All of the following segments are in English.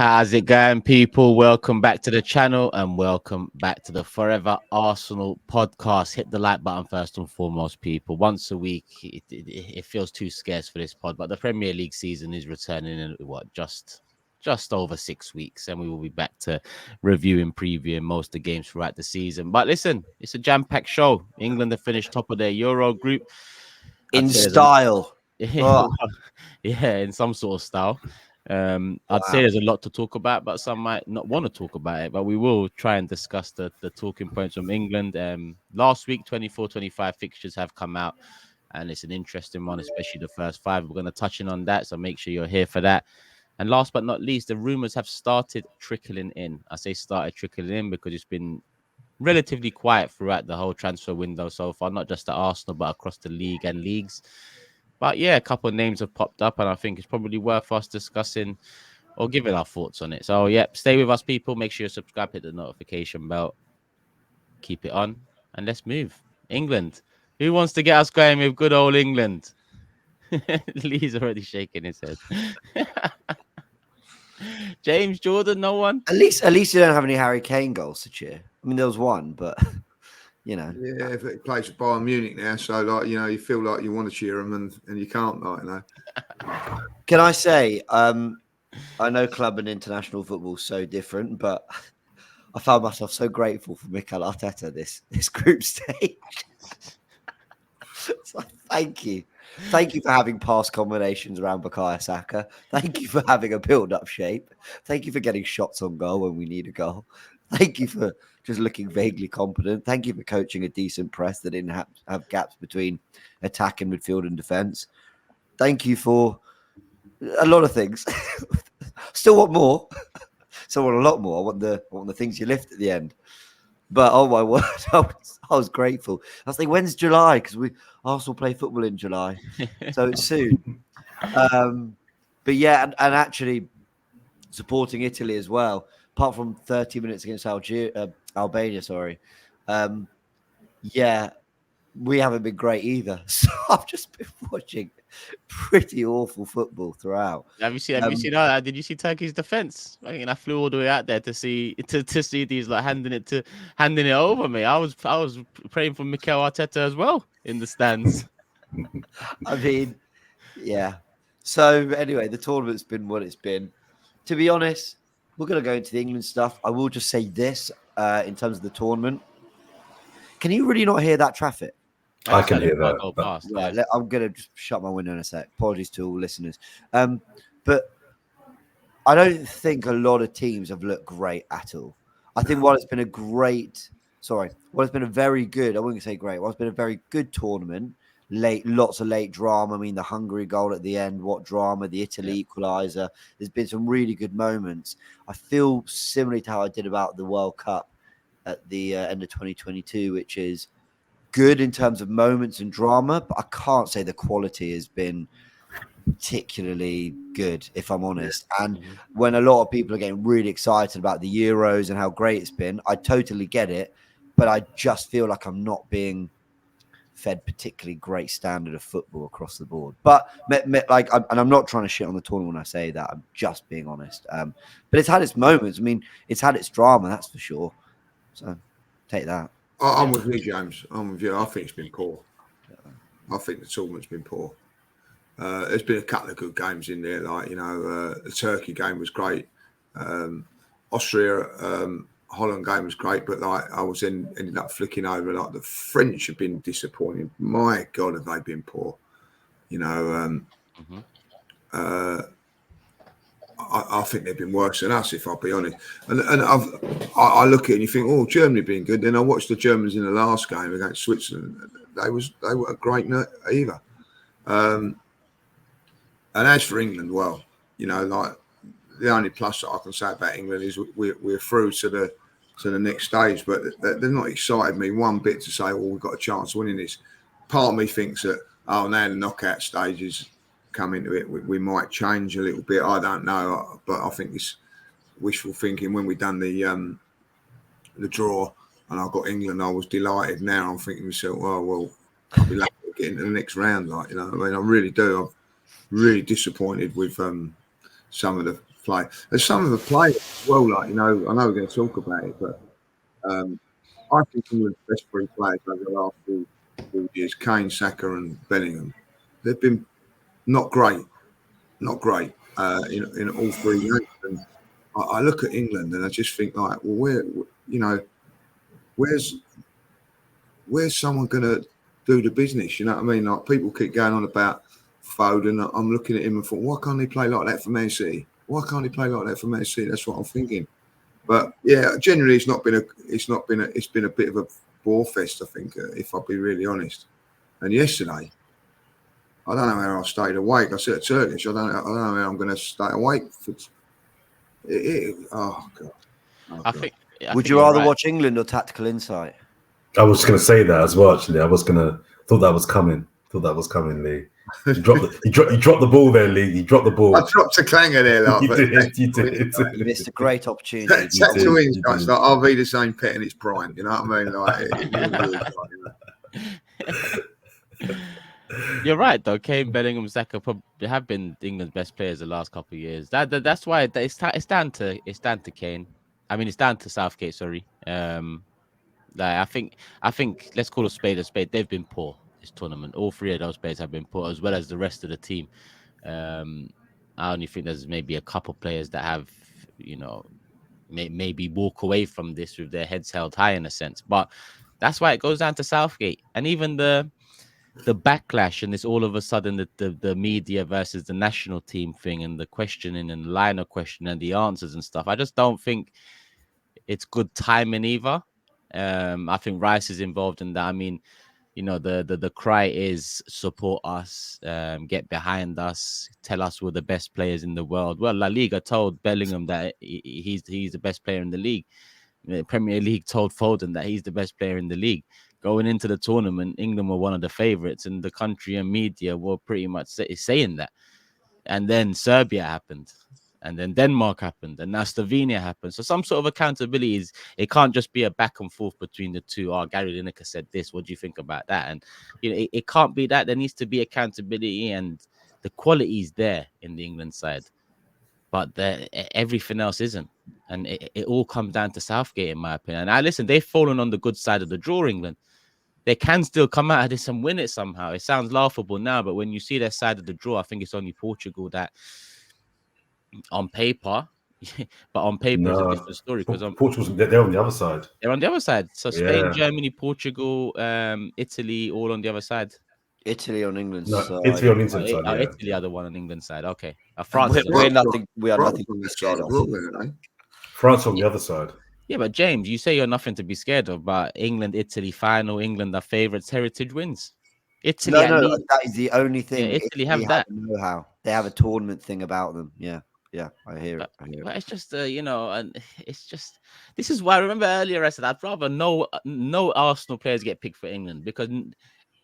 How's it going, people? Welcome back to the channel and welcome back to the Fourever Arsenal podcast. Hit the like button first and foremost, people. Once a week, it feels too scarce for this pod, but the Premier League season is returning in just over 6 weeks, and we will be back to reviewing, previewing most of the games throughout the season. But listen, it's a jam-packed show. England have finished top of their Euro group in style. Yeah, in some sort of style. I'd say there's a lot to talk about, but some might not want to talk about it. But we will try and discuss the talking points from England. Last week, 24-25 fixtures have come out, and it's an interesting one, especially the first five. We're going to touch in on that, so make sure you're here for that. And last but not least, the rumours have started trickling in. I say started trickling in because it's been relatively quiet throughout the whole transfer window so far, not just at Arsenal, but across the league and leagues. But yeah, a couple of names have popped up, and I think it's probably worth us discussing or giving our thoughts on it. So, yeah, stay with us, people. Make sure you subscribe, hit the notification bell, keep it on, and let's move. England. Who wants to get us going with good old England? Lee's already shaking his head. James Jordan, no one? At least you don't have any Harry Kane goals to cheer. I mean, there was one, but you know. Yeah, if it plays at Bayern Munich now, so like you feel like you want to cheer them and you can't, Can I say, I know club and international football is so different, but I found myself so grateful for Mikel Arteta this group stage. So, thank you for having pass combinations around Bukayo Saka. Thank you for having a build-up shape. Thank you for getting shots on goal when we need a goal. Thank you for just looking vaguely competent. Thank you for coaching a decent press that didn't have gaps between attack and midfield and defence. Thank you for a lot of things. Still want more. Still want a lot more. I want the things you lift at the end. But oh my word, I was grateful. I was like, when's July? Because Arsenal play football in July, so it's soon. But yeah, and actually supporting Italy as well. Apart from 30 minutes against Albania, sorry. Yeah, we haven't been great either. So I've just been watching pretty awful football throughout. Have you seen that? Did you see Turkey's defense? I mean, I flew all the way out there to see these like handing it over me. I was praying for Mikel Arteta as well in the stands. I mean, yeah. So anyway, the tournament's been what it's been. To be honest, we're going to go into the England stuff. I will just say this in terms of the tournament. Can you really not hear that traffic? I can hear that. Right, I'm going to just shut my window in a sec. Apologies to all listeners. But I don't think a lot of teams have looked great at all. I think while it's been a very good, I wouldn't say great, while it's been a very good tournament, lots of late drama. I mean, the Hungary goal at the end, what drama, the Italy equaliser. There's been some really good moments. I feel similarly to how I did about the World Cup at the end of 2022, which is good in terms of moments and drama, but I can't say the quality has been particularly good, if I'm honest. And when a lot of people are getting really excited about the Euros and how great it's been, I totally get it, but I just feel like I'm not being fed particularly great standard of football across the board. But I'm not trying to shit on the tournament when I say that. I'm just being honest. But it's had its moments. I mean, it's had its drama, that's for sure. So take that. I'm with you, James. I'm with you. I think it's been poor. I think the tournament's been poor. There's been a couple of good games in there, the Turkey game was great. Austria, Holland game was great, but I was ended up flicking over. Like the French have been disappointing. My God, have they been poor? I think they've been worse than us, if I'll be honest. And I look at it and you think, oh, Germany been good. Then I watched the Germans in the last game against Switzerland. They were great either. And as for England, well, the only plus that I can say about England is we're through to the next stage. But they're not excited me one bit to say, well, we've got a chance of winning this. Part of me thinks that, now the knockout stages come into it, we might change a little bit. I don't know, but I think it's wishful thinking. When we done the draw and I got England, I was delighted. Now I'm thinking to myself, well, I'll be lucky to get into the next round. I really do. I'm really disappointed with some of the play. There's some of the players as well, like, I know we're going to talk about it, but I think England's best three players over the last 4 years, Kane, Saka and Bellingham, they've been not great in all 3 games. And I look at England and I just think, like, well, where's someone going to do the business? You know what I mean? Like, people keep going on about Foden. I'm looking at him and thought, why can't he play like that for Man City? Why can't he play like that for Man City? That's what I'm thinking. But yeah, generally, it's been a bit of a bore fest, I think, if I'll be really honest. And yesterday, I don't know how I stayed awake. I said Turkish. I don't know how I'm going to stay awake. Oh God! I think. Would you rather watch England or Tactical Insight? I was going to say that as well. Actually, thought that was coming. Lee. You dropped the ball there, Lee. You dropped the ball. I dropped a clanger there, like, you did. You missed a great opportunity. Tactical Insight's like, I'll be the same pet in its prime. You know what I mean? Like, You're right, though. Kane, Bellingham, Saka probably have been England's best players the last couple of years. That's why it's down to Kane. I mean, it's down to Southgate. Sorry. I think let's call a spade a spade. They've been poor this tournament. All 3 of those players have been poor, as well as the rest of the team. I only think there's maybe a couple players that have, maybe walk away from this with their heads held high in a sense. But that's why it goes down to Southgate, and even the backlash and this all of a sudden the media versus the national team thing and the questioning and the line of questioning and the answers and stuff. I just don't think it's good timing either. I think Rice is involved in that. I mean, the cry is support us, get behind us, tell us we're the best players in the world. Well, La Liga told Bellingham that he's the best player in the league. The Premier League told Foden that he's the best player in the league. Going into the tournament, England were one of the favourites, and the country and media were pretty much saying that. And then Serbia happened, and then Denmark happened, and now Slovenia happened. So some sort of accountability is, it can't just be a back and forth between the two. Oh, Gary Lineker said this. What do you think about that? And it can't be that. There needs to be accountability, and the quality is there in the England side, but everything else isn't. And it all comes down to Southgate, in my opinion. And listen, they've fallen on the good side of the draw, England. They can still come out of this and win it somehow. It sounds laughable now, but when you see their side of the draw, I think it's only Portugal that, on paper, but on paper it's a different story, because Portugal's they're on the other side. They're on the other side. So Spain, Germany, Portugal, Italy, all on the other side. Italy on England's side. Italy on England's side. Yeah. Italy are the one on England's side. Okay. France. We are nothing to be scared of. France on the other side. Yeah, but James, you say you're nothing to be scared of, but England, Italy final, England are favourites, heritage wins. Italy, that is the only thing. Yeah, Italy have that know-how. They have a tournament thing about them. Yeah, I hear it. But it's just, and it's just, this is why I remember earlier I said I'd rather no Arsenal players get picked for England, because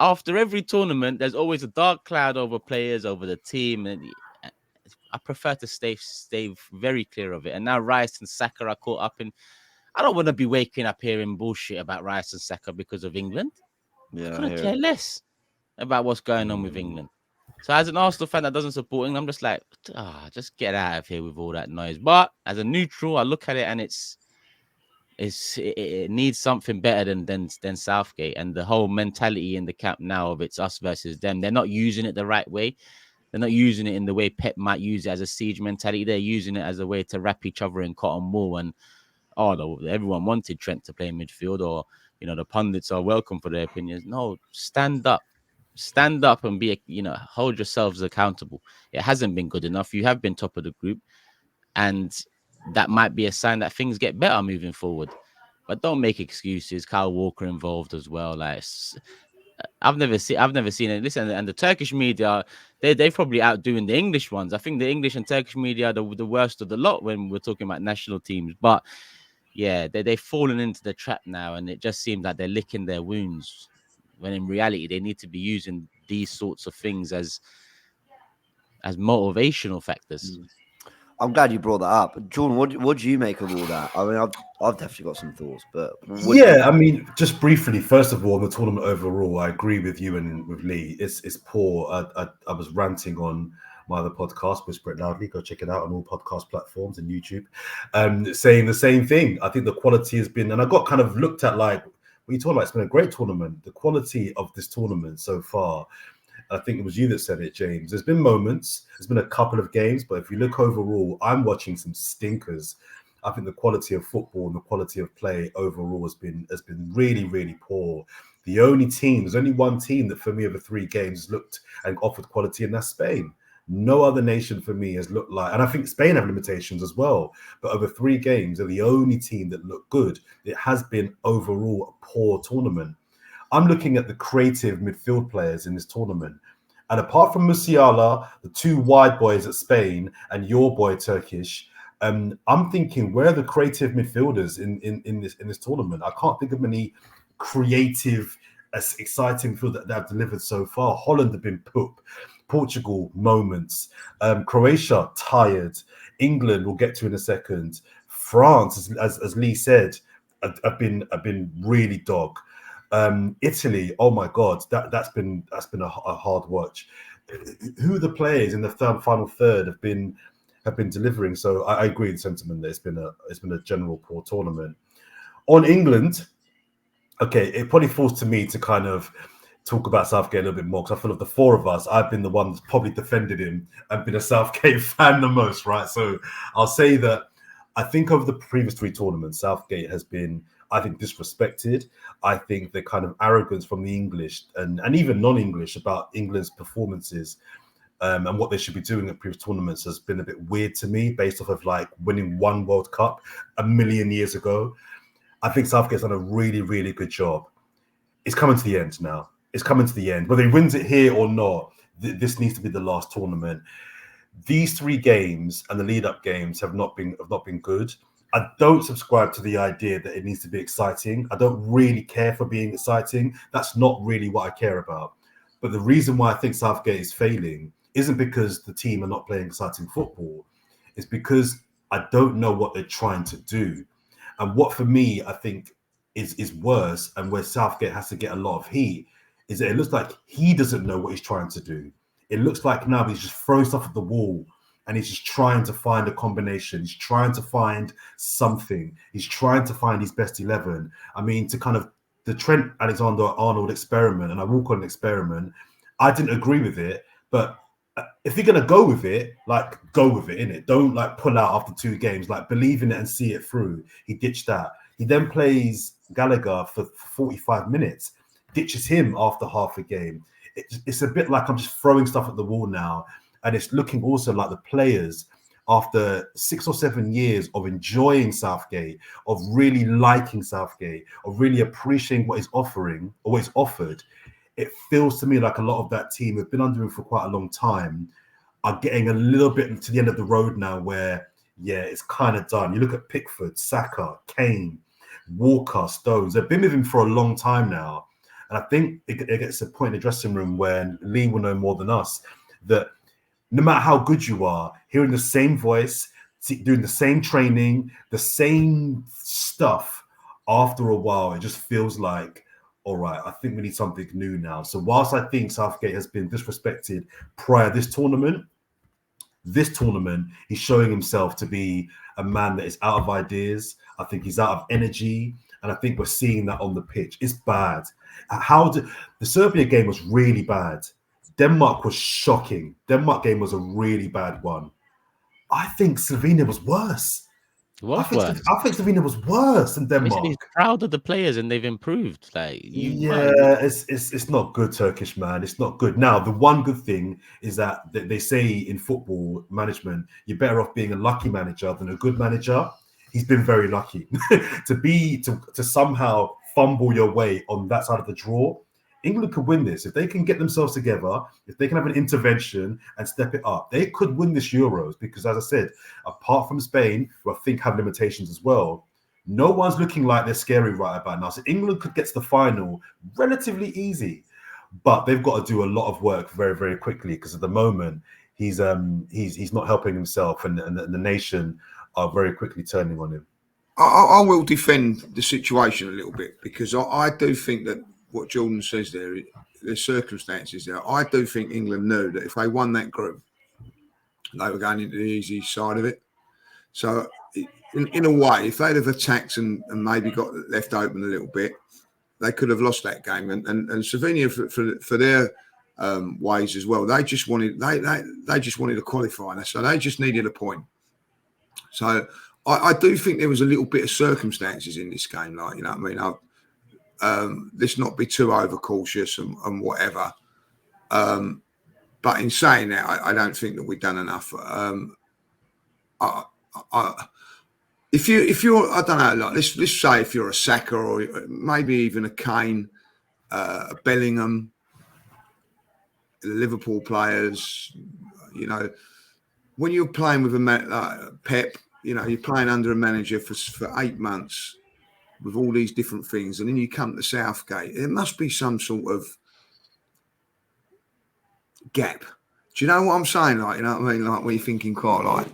after every tournament, there's always a dark cloud over players, over the team, and I prefer to stay very clear of it. And now Rice and Saka are caught up in. I don't want to be waking up hearing bullshit about Rice and Saka because of England. Yeah, I couldn't care less about what's going on with England. So as an Arsenal fan that doesn't support England, I'm just like, just get out of here with all that noise. But as a neutral, I look at it and it needs something better than Southgate, and the whole mentality in the camp now of it's us versus them. They're not using it the right way. They're not using it in the way Pep might use it, as a siege mentality. They're using it as a way to wrap each other in cotton wool. And everyone wanted Trent to play midfield, or the pundits are welcome for their opinions. No, stand up and be, hold yourselves accountable. It hasn't been good enough. You have been top of the group, and that might be a sign that things get better moving forward. But don't make excuses. Kyle Walker involved as well. Like, I've never seen it. Listen, and the Turkish media, they're probably outdoing the English ones. I think the English and Turkish media are the worst of the lot when we're talking about national teams. But yeah, they've fallen into the trap now, and it just seems like they're licking their wounds, when in reality they need to be using these sorts of things as motivational factors. I'm glad you brought that up, Jordan. What do you make of all that? I mean, I've definitely got some thoughts, but I mean, just briefly. First of all, the tournament overall, I agree with you and with Lee. It's poor. I was ranting on my other podcast, Whisper It Loudly. Go check it out on all podcast platforms and YouTube. Saying the same thing. I think the quality has been, and I got kind of looked at like, what are you talking about? It's been a great tournament. The quality of this tournament so far, I think it was you that said it, James. There's been moments, there's been a couple of games, but if you look overall, I'm watching some stinkers. I think the quality of football and the quality of play overall has been really, really poor. There's only one team that for me over 3 games looked and offered quality, and that's Spain. No other nation for me has looked like, and I think Spain have limitations as well, but over 3 games, they're the only team that looked good. It has been overall a poor tournament. I'm looking at the creative midfield players in this tournament. And apart from Musiala, the 2 wide boys at Spain, and your boy Turkish, I'm thinking, where are the creative midfielders in this tournament? I can't think of many creative, exciting midfield that have delivered so far. Holland have been poop. Portugal, moments. Croatia, tired. England, we'll get to in a second. France, as Lee said, have been really dog. Italy, oh my God, that's been a hard watch. Who are the players in the final third have been delivering? So I agree with the sentiment that it's been a general poor tournament. On England, okay, it probably falls to me to kind of talk about Southgate a little bit more, because I feel like the 4 of us, I've been the one that's probably defended him and been a Southgate fan the most, right? So I'll say that I think over the previous 3 tournaments, Southgate has been, I think, disrespected. I think the kind of arrogance from the English and even non-English about England's performances and what they should be doing at previous tournaments has been a bit weird to me, based off of like winning 1 World Cup a million years ago. I think Southgate's done a really, really good job. It's coming to the end now. It's coming to the end. Whether he wins it here or not, this needs to be the last tournament. These 3 games and the lead-up games have not been good. I don't subscribe to the idea that it needs to be exciting. I don't really care for being exciting. That's not really what I care about. But the reason why I think Southgate is failing isn't because the team are not playing exciting football. It's because I don't know what they're trying to do. And what for me, I think is worse, and where Southgate has to get a lot of heat, is that it looks like he doesn't know what he's trying to do. It looks like now he's just throwing stuff at the wall and he's just trying to find a combination. He's trying to find something. He's trying to find his best 11. I mean, to kind of the Trent Alexander-Arnold experiment, and I will call it an experiment, I didn't agree with it, but if you're going to go with it, like, go with it, innit? Don't, like, pull out after 2 games. Like, believe in it and see it through. He ditched that. He then plays Gallagher for 45 minutes, ditches him after half a game. It's a bit like I'm just throwing stuff at the wall now. And it's looking also like the players, after 6 or 7 years of enjoying Southgate, of really liking Southgate, of really appreciating what he's offering or what he's offered, it feels to me like a lot of that team have been under him for quite a long time, are getting a little bit to the end of the road now where, yeah, it's kind of done. You look at Pickford, Saka, Kane, Walker, Stones. They've been with him for a long time now. And I think it gets to a point in the dressing room where Lee will know more than us, that no matter how good you are, hearing the same voice, doing the same training, the same stuff, after a while, it just feels like, all right, I think we need something new now. So whilst I think Southgate has been disrespected prior to this tournament, he's showing himself to be a man that is out of ideas. I think he's out of energy. And I think we're seeing that on the pitch. It's bad. The Serbia game was really bad. Denmark was shocking. Denmark game was a really bad one. I think Slovenia was worse. I think Slovenia was worse than Denmark. He's proud of the players and they've improved. It's not good, Turkish man. It's not good. Now, the one good thing is that they say in football management, you're better off being a lucky manager than a good manager. He's been very lucky to somehow fumble your way on that side of the draw. England could win this if they can get themselves together, if they can have an intervention and step it up. They could win this Euros because, as I said, apart from Spain, who I think have limitations as well, no one's looking like they're scary right about now. So England could get to the final relatively easy, but they've got to do a lot of work very, very quickly because at the moment he's not helping himself, and the nation are very quickly turning on him. I will defend the situation a little bit because I do think that what Jordan says there, the circumstances there, I do think England knew that if they won that group, They were going into the easy side of it. So, in a way, if they'd have attacked and maybe got left open a little bit, they could have lost that game. And Slovenia, for their ways as well, they just wanted to qualify, so they just needed a point. So I do think there was a little bit of circumstances in this game, like, you know what I mean. Let's not be too overcautious and whatever. But in saying that, I don't think that we've done enough. If you're, I don't know, like let's say if you're a Saka or maybe even a Kane, a Bellingham, the Liverpool players, you know, when you're playing with a Pep, you know, you're playing under a manager for 8 months with all these different things, and then you come to Southgate, there must be some sort of gap. Do you know what I'm saying? Like, you know what I mean? Like, when you're thinking, quite like,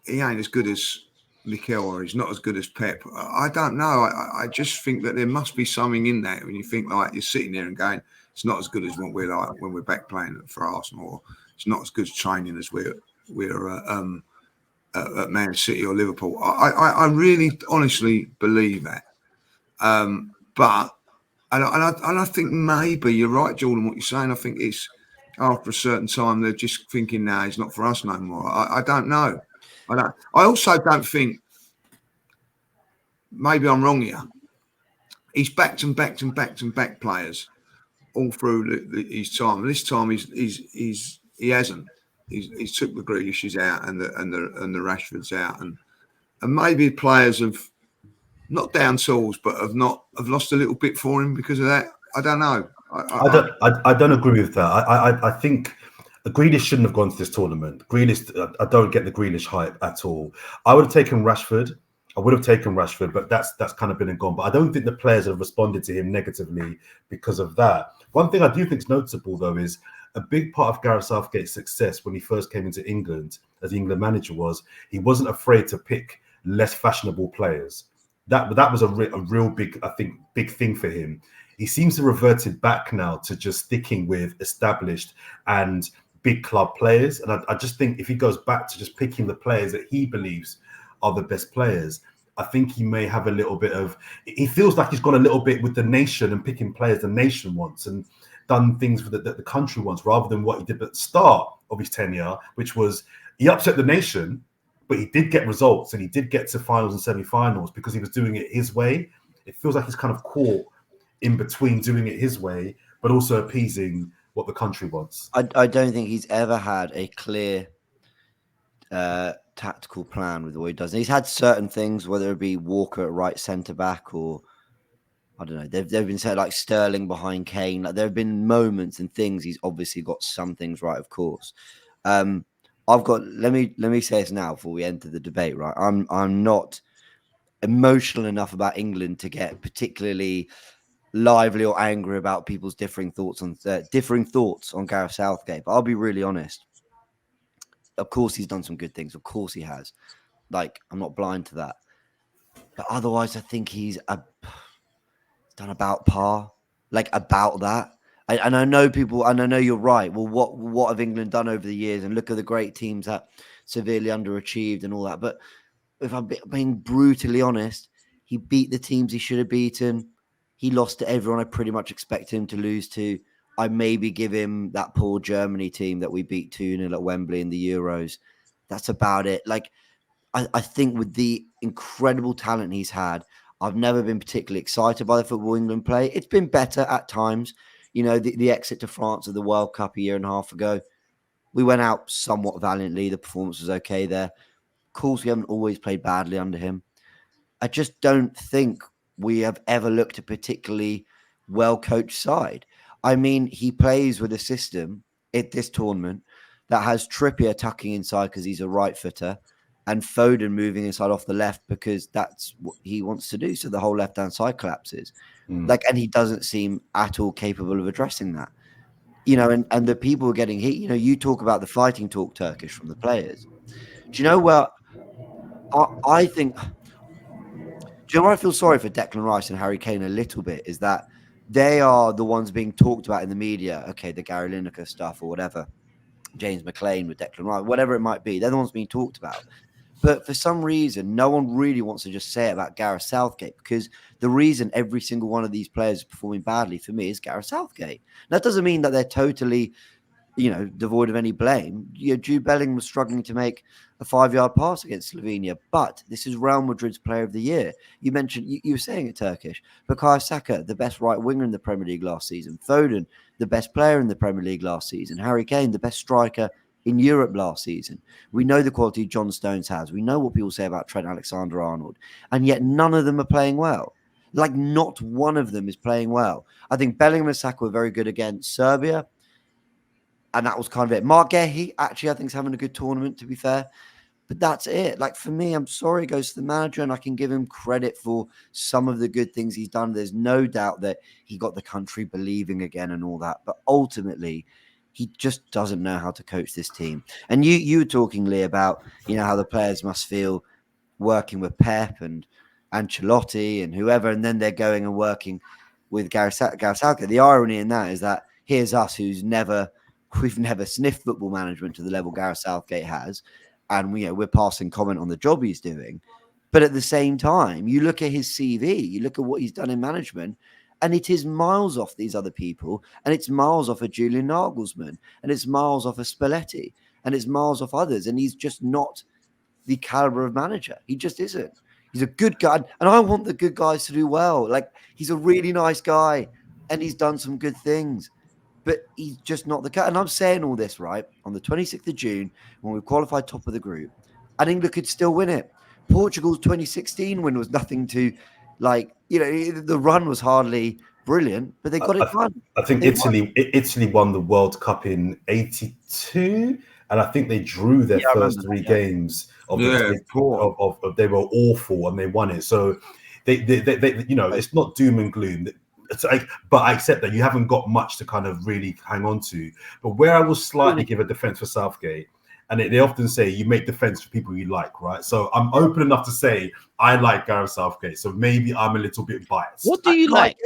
he ain't as good as Mikel, or he's not as good as Pep. I don't know. I just think that there must be something in that when you think, like, you're sitting there and going, it's not as good as what we're like when we're back playing for Arsenal, or it's not as good as training as we're at Man City or Liverpool. I really honestly believe that. But I think maybe you're right, Jordan, what you're saying. I think it's after a certain time they're just thinking, nah, it's not for us no more. I don't know. I also don't think, maybe I'm wrong here, he's backed players all through his time. And this time he hasn't. He's took the Grealishes out and the Rashfords out, and maybe players have not down tools, but have lost a little bit for him because of that. I don't know. I don't agree with that. I think Grealish shouldn't have gone to this tournament. Grealish, I don't get the Grealish hype at all. I would have taken Rashford. But that's kind of been and gone. But I don't think the players have responded to him negatively because of that. One thing I do think is noticeable, though, is a big part of Gareth Southgate's success when he first came into England as the England manager was he wasn't afraid to pick less fashionable players. That was a real big, I think, big thing for him. He seems to have reverted back now to just sticking with established and big club players. And I just think if he goes back to just picking the players that he believes are the best players, I think he may have a little bit of, he feels like he's gone a little bit with the nation and picking players the nation wants and done things for the country wants, rather than what he did at the start of his tenure, which was he upset the nation, but he did get results and he did get to finals and semi-finals because he was doing it his way. It feels like he's kind of caught in between doing it his way, but also appeasing what the country wants. I don't think he's ever had a clear tactical plan with what he does. And he's had certain things, whether it be Walker at right centre back, or I don't know. They've been said like Sterling behind Kane. Like, there have been moments and things. He's obviously got some things right, of course. I've got. Let me say this now before we enter the debate. Right, I'm not emotional enough about England to get particularly lively or angry about people's differing thoughts on Gareth Southgate. But I'll be really honest. Of course, he's done some good things. Of course, he has. Like, I'm not blind to that. But otherwise, I think he's done about par. Like, about that. And I know people, and I know you're right. Well, what have England done over the years? And look at the great teams that severely underachieved and all that. But if I'm being brutally honest, he beat the teams he should have beaten. He lost to everyone I pretty much expected him to lose to. I maybe give him that poor Germany team that we beat 2-0 at Wembley in the Euros. That's about it. Like, I think with the incredible talent he's had, I've never been particularly excited by the football England play. It's been better at times. You know, the exit to France of the World Cup a year and a half ago, we went out somewhat valiantly. The performance was okay there. Of course, we haven't always played badly under him. I just don't think we have ever looked a particularly well-coached side. I mean, he plays with a system at this tournament that has Trippier tucking inside because he's a right footer and Foden moving inside off the left because that's what he wants to do. So the whole left-hand side collapses. And he doesn't seem at all capable of addressing that. You know, and the people are getting heat. You know, you talk about the fighting talk Turkish from the players. Do you know where I think... Do you know what I feel sorry for Declan Rice and Harry Kane a little bit is that they are the ones being talked about in the media. Okay, the Gary Lineker stuff or whatever. James McLean with Declan Rice, whatever it might be. They're the ones being talked about. But for some reason, no one really wants to just say it about Gareth Southgate, because the reason every single one of these players is performing badly for me is Gareth Southgate. That doesn't mean that they're totally, devoid of any blame. Jude Bellingham was struggling to make a 5-yard pass against Slovenia, but this is Real Madrid's Player of the Year. You mentioned, you were saying it Turkish, Bukayo Saka, the best right winger in the Premier League last season. Foden, the best player in the Premier League last season. Harry Kane, the best striker in Europe last season. We know the quality John Stones has. We know what people say about Trent Alexander-Arnold, and yet none of them are playing well. Like, not one of them is playing well. I think Bellingham and Saka were very good against Serbia, and that was kind of it. Mark Gehi, actually, I think, is having a good tournament, to be fair. But that's it. Like, for me, I'm sorry, it goes to the manager, and I can give him credit for some of the good things he's done. There's no doubt that he got the country believing again and all that. But ultimately, he just doesn't know how to coach this team. And you were talking, Lee, about, how the players must feel working with Pep and Ancelotti and whoever, and then they're going and working with Gareth Southgate. The irony in that is that here's us we've never sniffed football management to the level Gareth Southgate has, and we're passing comment on the job he's doing. But at the same time, you look at his CV, you look at what he's done in management, and it is miles off these other people, and it's miles off of Julian Nagelsmann, and it's miles off of Spalletti, and it's miles off others, and he's just not the caliber of manager. He just isn't. He's a good guy, and I want the good guys to do well. Like, he's a really nice guy, and he's done some good things, but he's just not the guy. And I'm saying all this, right, on the 26th of June, when we qualified top of the group, and England could still win it. Portugal's 2016 win was nothing to, the run was hardly brilliant, but they got it done. I think Italy won the World Cup in '82, and I think they drew their first 3 games. They were awful, and they won it. So they it's not doom and gloom. But I accept that you haven't got much to kind of really hang on to. But where I will slightly give a defense for Southgate, and they often say you make defense for people you like, right? So I'm open enough to say I like Gareth Southgate. So maybe I'm a little bit biased. What do you like?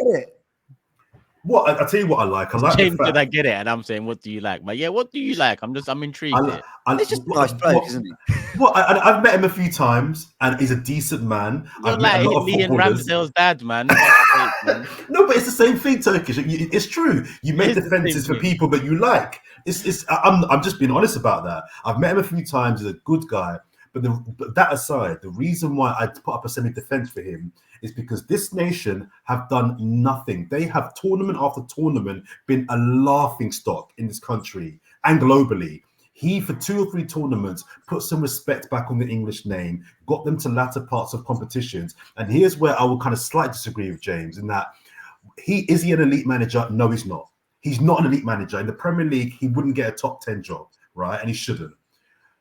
What I tell you what I like. I like James, did I get it? And I'm saying, what do you like? But yeah, what do you like? I'm intrigued. It's just a nice bloke, isn't he? Well, I've met him a few times, and he's a decent man. You're like Ian Ramsdale's dad, man. No, but it's the same thing, Turkish. It's true. You make defenses for people that you like. I'm just being honest about that. I've met him a few times. He's a good guy. But that aside, the reason why I put up a semi-defense for him is because this nation have done nothing. They have tournament after tournament been a laughing stock in this country and globally. He, for 2 or 3 tournaments, put some respect back on the English name, got them to latter parts of competitions. And here's where I will kind of slightly disagree with James in that is he an elite manager? No, he's not. He's not an elite manager. In the Premier League, he wouldn't get a top 10 job, right? And he shouldn't.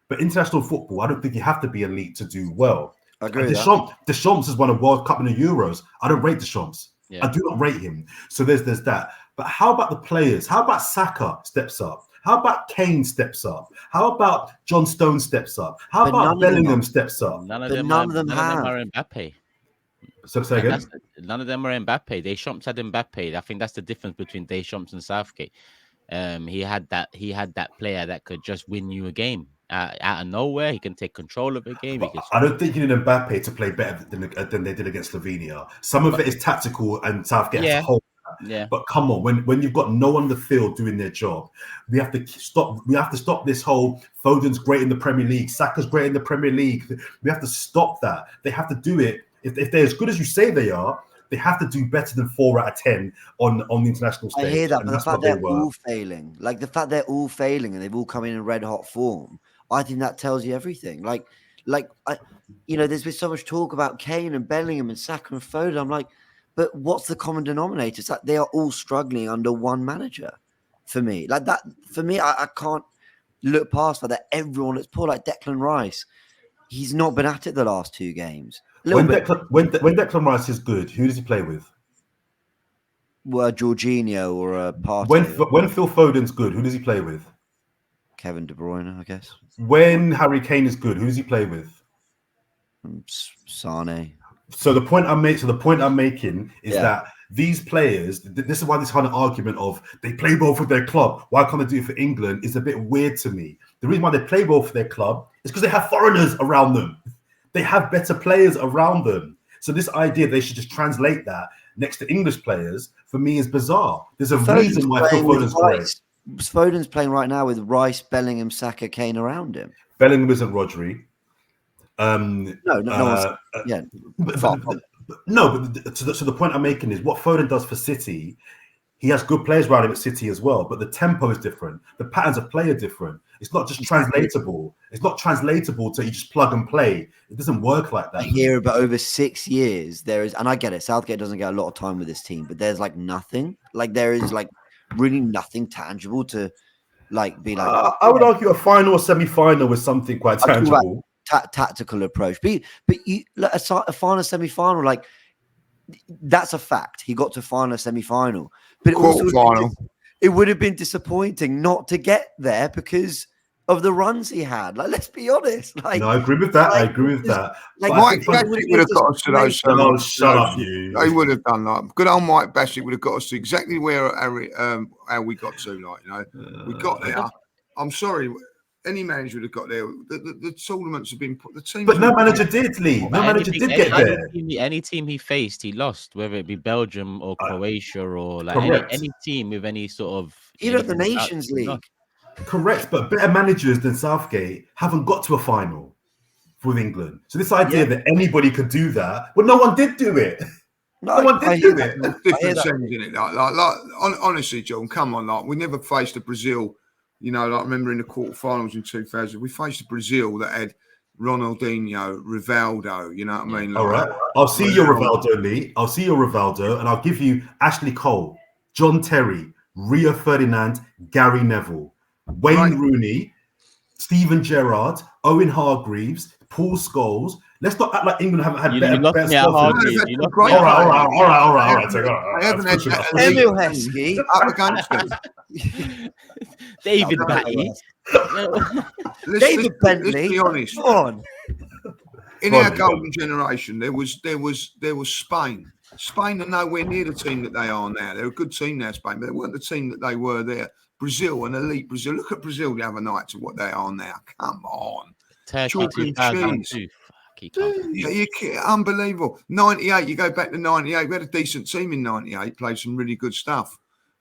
But international football, I don't think you have to be elite to do well. I agree. Deschamps has won a World Cup and the Euros. I don't rate Deschamps. Yeah. I do not rate him. So there's that. But how about the players? How about Saka steps up? How about Kane steps up? How about John Stones steps up? How about Bellingham steps up? None of them are Mbappe. So say again? None of them are Mbappe. Deschamps had Mbappe. I think that's the difference between Deschamps and Southgate. He had that player that could just win you a game out of nowhere. He can take control of a game. I don't think you need Mbappe to play better than they did against Slovenia. Some of it is tactical, and Southgate has to hold. Yeah. But come on, when you've got no one on the field doing their job, we have to stop this whole Foden's great in the Premier League, Saka's great in the Premier League. We have to stop that. They have to do it. If they're as good as you say they are, they have to do better than 4 out of 10 on the international stage. I hear that, but the fact they're all failing, and they've all come in red hot form, I think that tells you everything. There's been so much talk about Kane and Bellingham and Saka and Foden. I'm like, but what's the common denominator? It's like they are all struggling under one manager. For me, I can't look past that. Everyone that's poor, like Declan Rice, he's not been at it the last 2 games. When Declan Rice is good, who does he play with? Well, Jorginho or a Partey. When Phil Foden's good, who does he play with? Kevin De Bruyne, I guess. When Harry Kane is good, who does he play with? Sane. So the point I'm making is that these players, this is why this kind of argument of they play well for their club, why can't they do it for England, is a bit weird to me. The reason why they play well for their club is because they have foreigners around them. They have better players around them. So this idea they should just translate that next to English players, for me, is bizarre. There's a reason why Phil Foden's great. Foden's playing right now with Rice, Bellingham, Saka, Kane around him. Bellingham isn't Rodri. No. Yeah. But to the point I'm making is what Foden does for City, he has good players around him at City as well, but the tempo is different. The patterns of play are different. It's not just translatable. It's not translatable to you just plug and play. It doesn't work like that. Here, but over 6 years, there is, and I get it, Southgate doesn't get a lot of time with this team, but there's like nothing. Like there is like really nothing tangible to like be like. I would argue a final or semi-final was something quite tangible. Tactical approach, but you a final semi-final, like that's a fact. He got to final semi-final, but it would have been disappointing not to get there because of the runs he had. Like, let's be honest. Like, no, I agree with that. I agree with that. Like, Mike Bassett would have got us to those. Shut up, you. They would have done that. Good old Mike Bassett would have got us to exactly where how we got to. Like, we got there. I'm sorry. Any manager would have got there. The tournaments have been put. The team, but no manager did, Lee. No manager did get there. Any team he faced, he lost. Whether it be Belgium or Croatia or like any team with any sort of even at the Nations League. Correct, but better managers than Southgate haven't got to a final with England. So this idea that anybody could do that, well, no one did do it. No one did do it. Different things in it. Like, honestly, John, come on, like we never faced a Brazil. You know, like I remember in the quarterfinals in 2000, we faced a Brazil that had Ronaldinho, Rivaldo. You know what I mean? Like, all right, I'll see your Rivaldo, Lee. I'll see your Rivaldo, and I'll give you Ashley Cole, John Terry, Rio Ferdinand, Gary Neville, Wayne Rooney, Steven Gerrard, Owen Hargreaves, Paul Scholes. Let's not act like England haven't had better stuff. All right. I haven't had Emil Heskey up against them. David Batty. David Bentley. Let's be honest. Come on. In our golden generation, there was Spain. Spain are nowhere near the team that they are now. They're a good team now, Spain, but they weren't the team that they were there. Brazil, an elite Brazil. Look at Brazil the other night to what they are now. Come on. Turkey 2002. Yeah, unbelievable. 98, you go back to 98. We had a decent team in 98, played some really good stuff.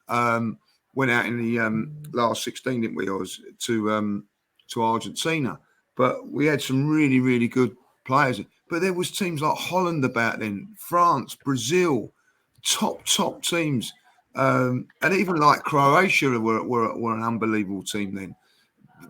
Went out in the last 16, didn't we? To Argentina. But we had some really, really good players. But there was teams like Holland about then, France, Brazil, top teams. And even like Croatia were an unbelievable team then.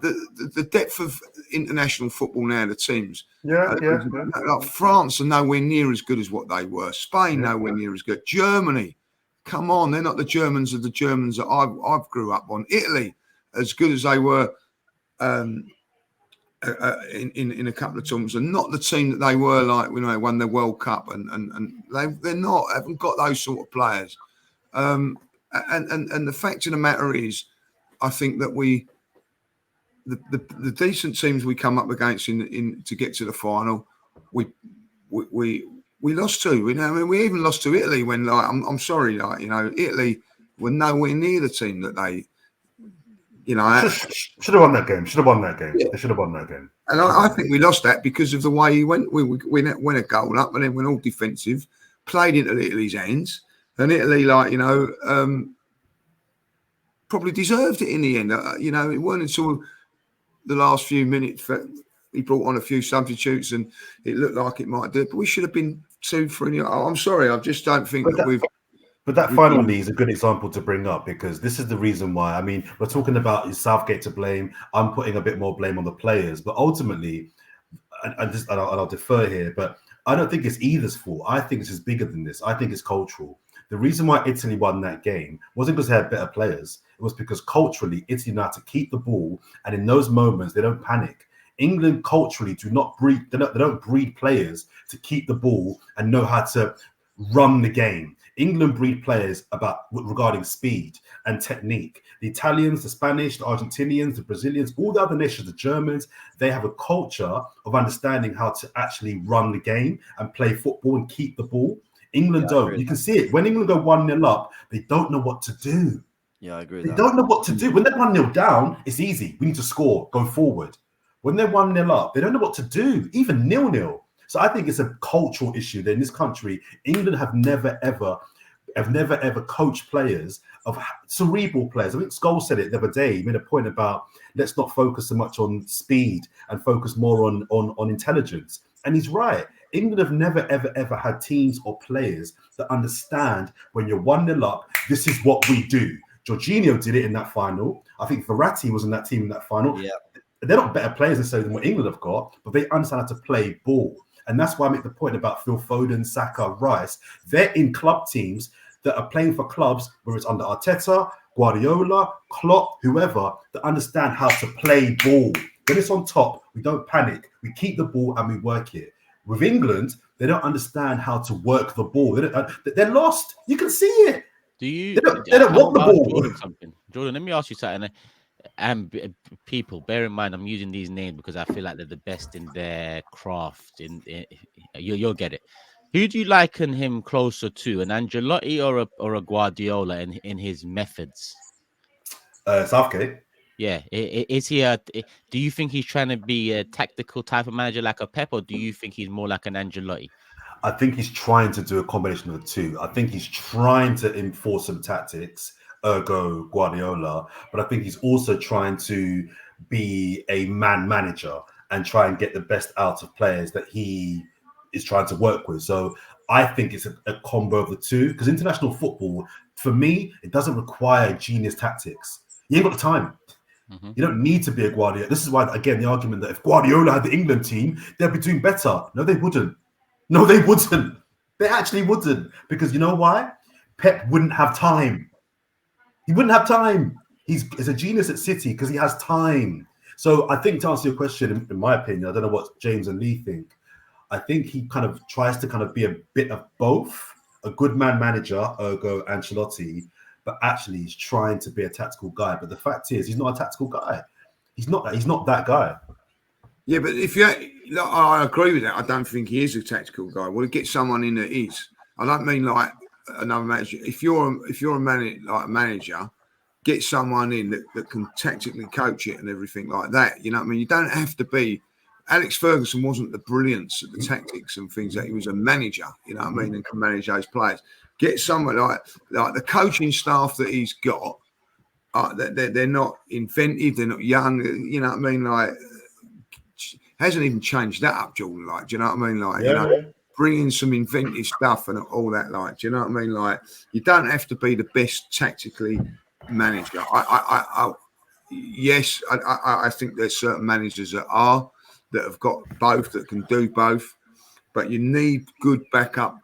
The depth of international football now, the teams. Like France are nowhere near as good as what they were. Spain nowhere near as good. Germany, come on, they're not the Germans that I've grew up on. Italy, as good as they were in a couple of tournaments, and not the team that they were like when they won the World Cup, and they're not, haven't got those sort of players. And the fact of the matter is, I think that the decent teams we come up against in to get to the final, we lost to. You know, I mean, we even lost to Italy when, like, I'm sorry, like, you know, Italy were nowhere near the team that they, you know, should have won that game. Yeah. They should have won that game. And I think we lost that because of the way he went. We went a goal up and then went all defensive, played into Italy's hands, and Italy, like, you know, probably deserved it in the end. You know, it weren't until the last few minutes that he brought on a few substitutes and it looked like it might do it. But we should have been 2-3. I'm sorry, I just don't think But that finally is a good example to bring up, because this is the reason why. I mean, we're talking about is Southgate to blame. I'm putting a bit more blame on the players, but ultimately, I'll defer here, but I don't think it's either's fault. I think it's just bigger than this. I think it's cultural. The reason why Italy won that game wasn't because they had better players. It was because culturally, Italy know how to keep the ball, and in those moments, they don't panic. England culturally do not breed. They don't breed players to keep the ball and know how to run the game. England breed players regarding speed and technique. The Italians, the Spanish, the Argentinians, the Brazilians, all the other nations, the Germans, they have a culture of understanding how to actually run the game and play football and keep the ball. England Yeah, I agree don't. You with can see it. When England go 1-0 up, they don't know what to do. Yeah, I agree with They that. don't know what to do. When they're 1-0 down, it's easy. We need to score, go forward. When they're 1-0 up, they don't know what to do, even 0-0. So I think it's a cultural issue that in this country, England have never ever coached players of cerebral players. I think Scholes said it the other day. He made a point about let's not focus so much on speed and focus more on intelligence. And he's right. England have never ever had teams or players that understand when you're 1-0 up, this is what we do. Jorginho did it in that final. I think Verratti was in that team in that final. Yeah. They're not better players necessarily than what England have got, but they understand how to play ball. And that's why I make the point about Phil Foden, Saka, Rice. They're in club teams that are playing for clubs where it's under Arteta, Guardiola, Klopp, whoever, that understand how to play ball. When it's on top, we don't panic. We keep the ball and we work it. With England, they don't understand how to work the ball. They're lost. You can see it. Do you? They don't want the ball. Jordan, something. Jordan, let me ask you something. And people, bear in mind, I'm using these names because I feel like they're the best in their craft. You'll get it. Who do you liken him closer to, an Ancelotti or a Guardiola in his methods? Southgate. Yeah, is he do you think he's trying to be a tactical type of manager like a Pep, or do you think he's more like an Ancelotti? I think he's trying to do a combination of the two. I think he's trying to enforce some tactics, ergo Guardiola, but I think he's also trying to be a man manager and try and get the best out of players that he is trying to work with. So I think it's a combo of the two, because international football, for me, it doesn't require genius tactics. You ain't got the time. Mm-hmm. You don't need to be a Guardiola. This is why, again, the argument that if Guardiola had the England team, they'd be doing better. No, they wouldn't. No, they wouldn't. They actually wouldn't. Because you know why? Pep wouldn't have time. He wouldn't have time. He's a genius at City because he has time. So I think, to answer your question, in my opinion, I don't know what James and Lee think. I think he kind of tries to kind of be a bit of both, a good man manager, ergo Ancelotti, but actually he's trying to be a tactical guy. But the fact is, he's not a tactical guy. He's not that guy. Yeah, but I agree with that. I don't think he is a tactical guy. Well, get someone in that is. I don't mean like another manager. If you're a manager, get someone in that can tactically coach it and everything like that. You know what I mean? You don't have to be. Alex Ferguson wasn't the brilliance at the tactics and things that he was a manager. You know what I mean? And can manage those players. Get someone like the coaching staff that he's got. They're not inventive. They're not young. You know what I mean? Like. Hasn't even changed that up, Jordan. Like, do you know what I mean? Like, bringing some inventive stuff and all that. Like, do you know what I mean? Like, you don't have to be the best tactically manager. Yes, I think there's certain managers that have got both, that can do both, but you need good backup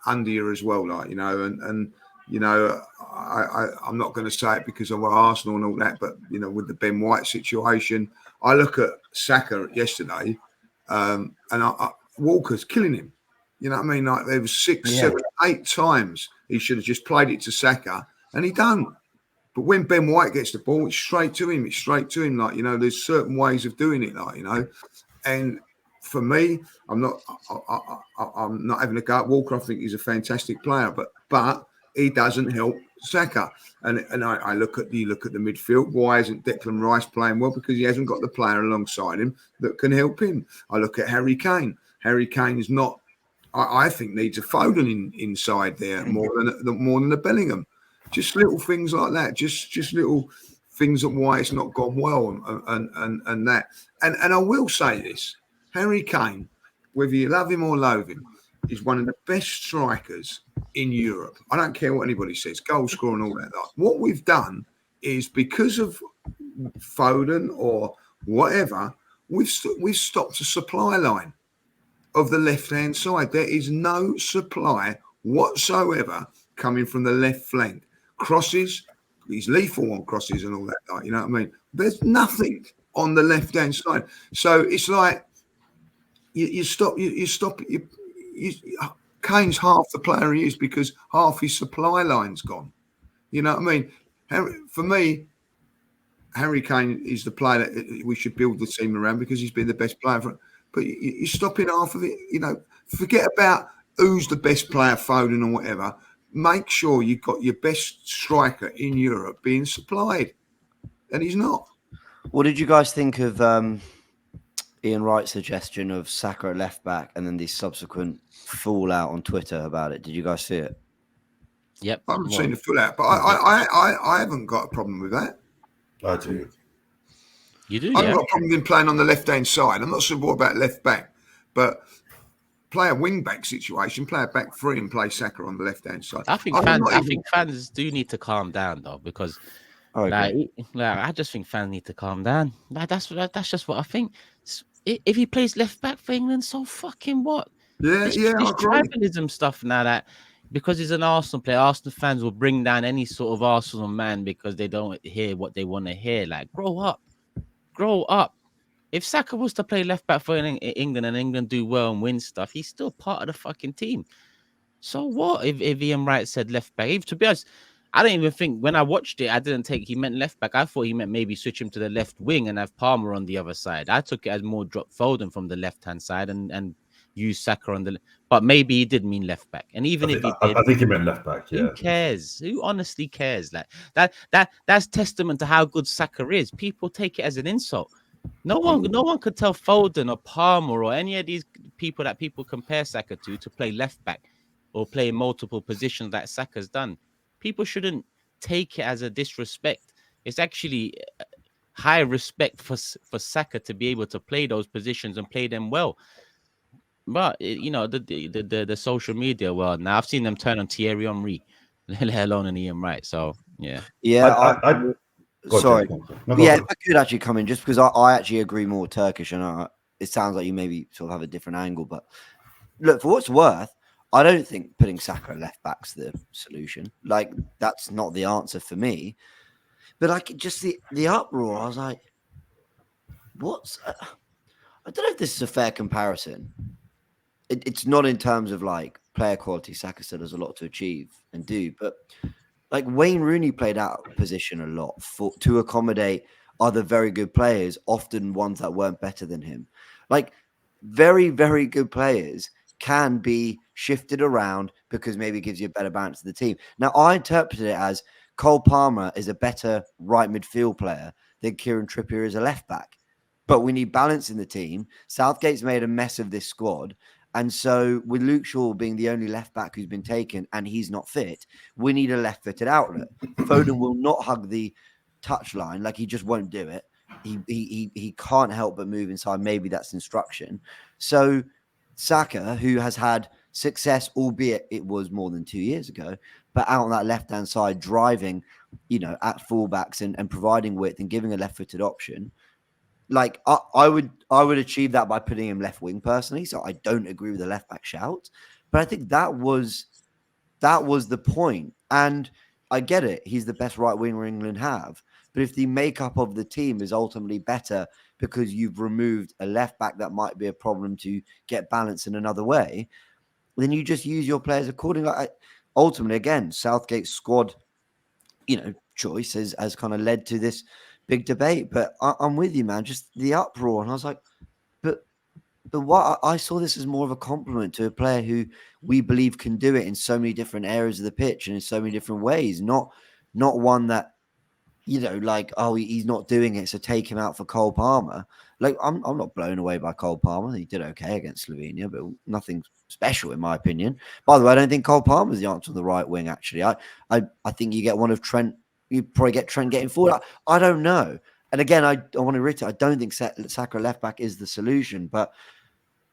under you as well. Like, and you know, I'm not going to say it because of Arsenal and all that, but you know, with the Ben White situation. I look at Saka yesterday, and Walker's killing him. You know what I mean? Like there was 6, 7, 8 times he should have just played it to Saka, and he don't. But when Ben White gets the ball, it's straight to him. It's straight to him. Like, you know, there's certain ways of doing it. Like, you know, and for me, I'm not having a go at Walker. I think he's a fantastic player, but he doesn't help Saka. And I look at the midfield. Why isn't Declan Rice playing well? Because he hasn't got the player alongside him that can help him. I look at Harry Kane. Harry Kane is not. I think needs a Foden inside there more than a Bellingham. Just little things like that. Just little things that why it's not gone well and that. And I will say this: Harry Kane, whether you love him or loathe him, is one of the best strikers in Europe. I don't care what anybody says, goal scorer and all that. What we've done is because of Foden or whatever, we've stopped a supply line of the left-hand side. There is no supply whatsoever coming from the left flank. Crosses, he's lethal on crosses and all that. You know what I mean? There's nothing on the left-hand side. So it's like you stop. Kane's half the player he is because half his supply line's gone. You know what I mean? For me, Harry Kane is the player that we should build the team around because he's been the best player. But you're stopping half of it. You know, forget about who's the best player, Foden or whatever, make sure you've got your best striker in Europe being supplied. And he's not. What did you guys think of Ian Wright's suggestion of Saka at left back and then the subsequent fallout on Twitter about it? Did you guys see it? Yep. I haven't seen the full out, but I haven't got a problem with that. I do. You do, I haven't yeah. got a problem with him playing on the left-hand side. I'm not sure what about left back, but play a wing-back situation, play a back three and play Saka on the left-hand side. I think fans do need to calm down though, because I just think fans need to calm down. Like, that's just what I think. If he plays left back for England, so fucking what? This I agree. Tribalism stuff now, that because he's an Arsenal player, Arsenal fans will bring down any sort of Arsenal man because they don't hear what they want to hear. Like, grow up. If Saka was to play left back for England and England do well and win stuff, he's still part of the fucking team. So what if Ian Wright said left back? To be honest, I don't even think, when I watched it, I didn't take he meant left back. I thought he meant maybe switch him to the left wing and have Palmer on the other side. I took it as more drop Foden from the left-hand side and use Saka on the. But maybe he did mean left back. And even if he did, I think he meant left back. Yeah. Who cares? Who honestly cares? Like that's testament to how good Saka is. People take it as an insult. No one could tell Foden or Palmer or any of these people that people compare Saka to play left back or play multiple positions that Saka's done. People shouldn't take it as a disrespect. It's actually high respect for Saka to be able to play those positions and play them well. But the social media world now, I've seen them turn on Thierry Henry, let alone an Ian Wright. So yeah. Sorry. If I could actually come in, just because I actually agree more Turkish, and it sounds like you maybe sort of have a different angle. But look, for what's worth, I don't think putting Saka at left back's the solution. Like, that's not the answer for me. But like, just the uproar, I was like, I don't know if this is a fair comparison. It's not in terms of like player quality. Saka still has a lot to achieve and do, but like Wayne Rooney played out of position a lot to accommodate other very good players, often ones that weren't better than him. Like, very, very good players can be shifted around because maybe it gives you a better balance to the team. Now, I interpreted it as Cole Palmer is a better right midfield player than Kieran Trippier is a left back. But we need balance in the team. Southgate's made a mess of this squad. And so with Luke Shaw being the only left back who's been taken and he's not fit, we need a left-footed outlet. Foden will not hug the touchline. Like, he just won't do it. He can't help but move inside. Maybe that's instruction. So Saka, who has had success, albeit it was more than 2 years ago, but out on that left-hand side, driving, at fullbacks and providing width and giving a left-footed option. Like, I would achieve that by putting him left wing personally. So I don't agree with the left back shout, but I think that was the point. And I get it. He's the best right winger England have. But if the makeup of the team is ultimately better because you've removed a left back that might be a problem to get balance in another way, then you just use your players accordingly. Ultimately, again, Southgate's squad, choice has kind of led to this big debate. But I'm with you, man. Just the uproar. And I was like, but what? I saw this as more of a compliment to a player who we believe can do it in so many different areas of the pitch and in so many different ways. Not one that, like, oh, he's not doing it, so take him out for Cole Palmer. Like, I'm not blown away by Cole Palmer. He did okay against Slovenia, but nothing special in my opinion. By the way, I don't think Cole Palmer's the answer on the right wing, actually. I think you get one of Trent. You probably get Trent getting forward. I don't know. And again, I want to reiterate, I don't think Saka left back is the solution, but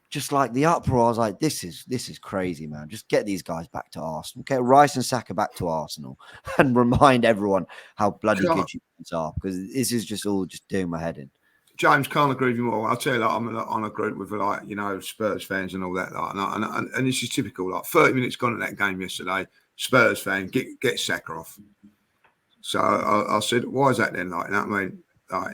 just like the uproar, I was like, this is crazy, man. Just get these guys back to Arsenal. Get Rice and Saka back to Arsenal and remind everyone how bloody good you guys are, because this is just all just doing my head in. James, can't agree with you more. I'll tell you, like, I'm on a group with, like, Spurs fans and all that. Like, and this is typical. Like, 30 minutes gone at that game yesterday, Spurs fan, get Saka off. So I said, why is that then? Like, I mean?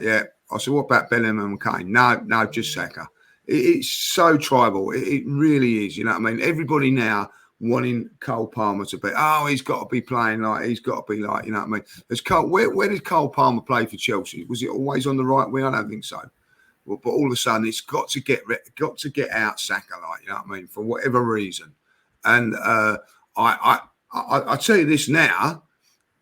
Yeah. I said, what about Bellingham and Kane? No, just Saka. It's so tribal. It really is. I mean? Everybody now wanting Cole Palmer to be, he's got to be playing like, he's got to be like, I mean? Where did Cole Palmer play for Chelsea? Was it always on the right wing? I don't think so. Well, but all of a sudden, it's got to get out Saka, like, I mean? For whatever reason. And I tell you this now.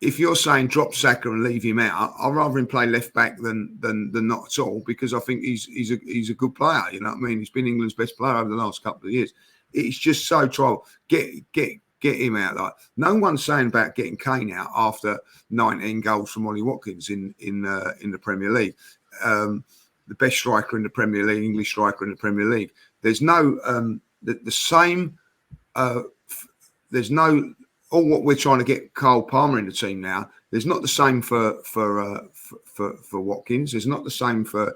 If you're saying drop Saka and leave him out, I'd rather him play left back than not at all, because I think he's a good player. You know what I mean? He's been England's best player over the last couple of years. It's just so trouble. Get him out. Like, no one's saying about getting Kane out after 19 goals from Ollie Watkins in the Premier League. The best striker in the Premier League, English striker in the Premier League. There's no the same. There's no. All what we're trying to get Cole Palmer in the team now. There's not the same for Watkins. There's not the same for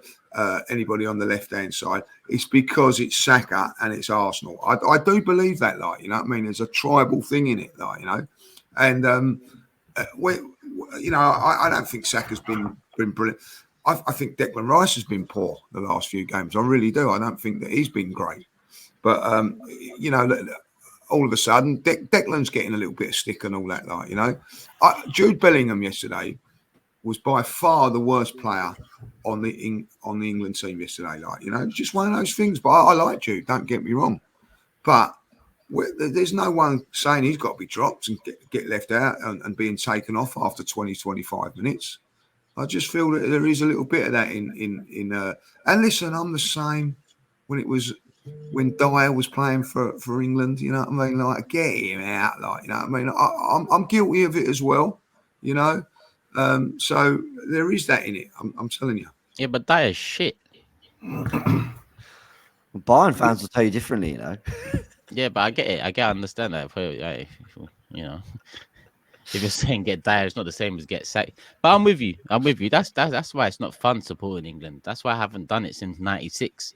anybody on the left hand side. It's because it's Saka and it's Arsenal. I do believe that, like, you know what I mean. There's a tribal thing in it, like, you know, and I don't think Saka's been brilliant. I think Declan Rice has been poor the last few games. I really do. I don't think that he's been great, but all of a sudden, Declan's getting a little bit of stick and all that, like, you know. Jude Bellingham yesterday was by far the worst player on the England team yesterday, like, you know. It's just one of those things. But I like Jude, don't get me wrong. But there's no one saying he's got to be dropped and get left out and being taken off after 20, 25 minutes. I just feel that there is a little bit of that in and listen, I'm the same when Dyer was playing for England, you know what I mean? Like, get him out, like, you know what I mean? I'm guilty of it as well, you know. So there is that in it. I'm telling you. Yeah, but Dyer's shit. Bayern fans will tell you differently, you know. Yeah, but I get it. I understand that. You know, if you're saying get Dyer, it's not the same as get sacked. But I'm with you. That's why it's not fun supporting England. That's why I haven't done it since '96.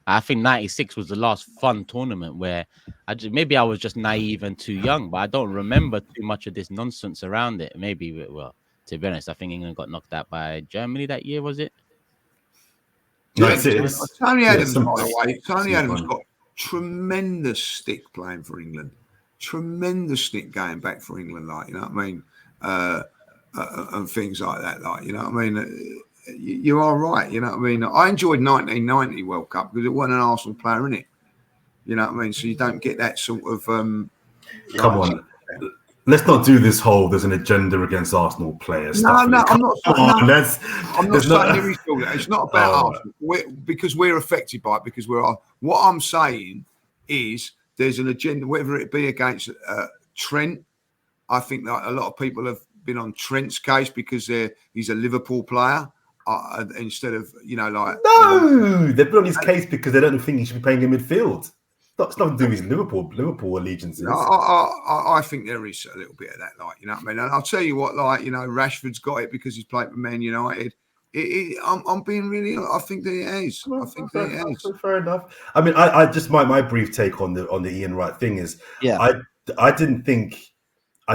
I think '96 was the last fun tournament where maybe I was just naive and too young, but I don't remember too much of this nonsense around it. Maybe, well, to be honest, I think England got knocked out by Germany that year, was it? Yeah, Tony Adams, by the way. Tony Adams got tremendous stick playing for England. Tremendous stick going back for England, like, you know what I mean? And things like that, like, you know what I mean? You are right, you know what I mean? I enjoyed 1990 World Cup because it wasn't an Arsenal player in it. You know what I mean? So you don't get that sort of... Come on. Let's not do this whole there's an agenda against Arsenal players. No, stuff. I'm not saying that. It's not about Arsenal. Because we're affected by it, because what I'm saying is there's an agenda, whether it be against Trent. I think that a lot of people have been on Trent's case because he's a Liverpool player. Instead of, you know, like... No, they've been on his case because they don't think he should be playing in midfield. It's nothing to do with his Liverpool allegiances. I think there is a little bit of that, like, you know what I mean? And I'll tell you what, like, you know, Rashford's got it because he's played for Man United. I'm being really... I think that it is. I think that it is. Fair enough. I mean, I just my brief take on the Ian Wright thing is, I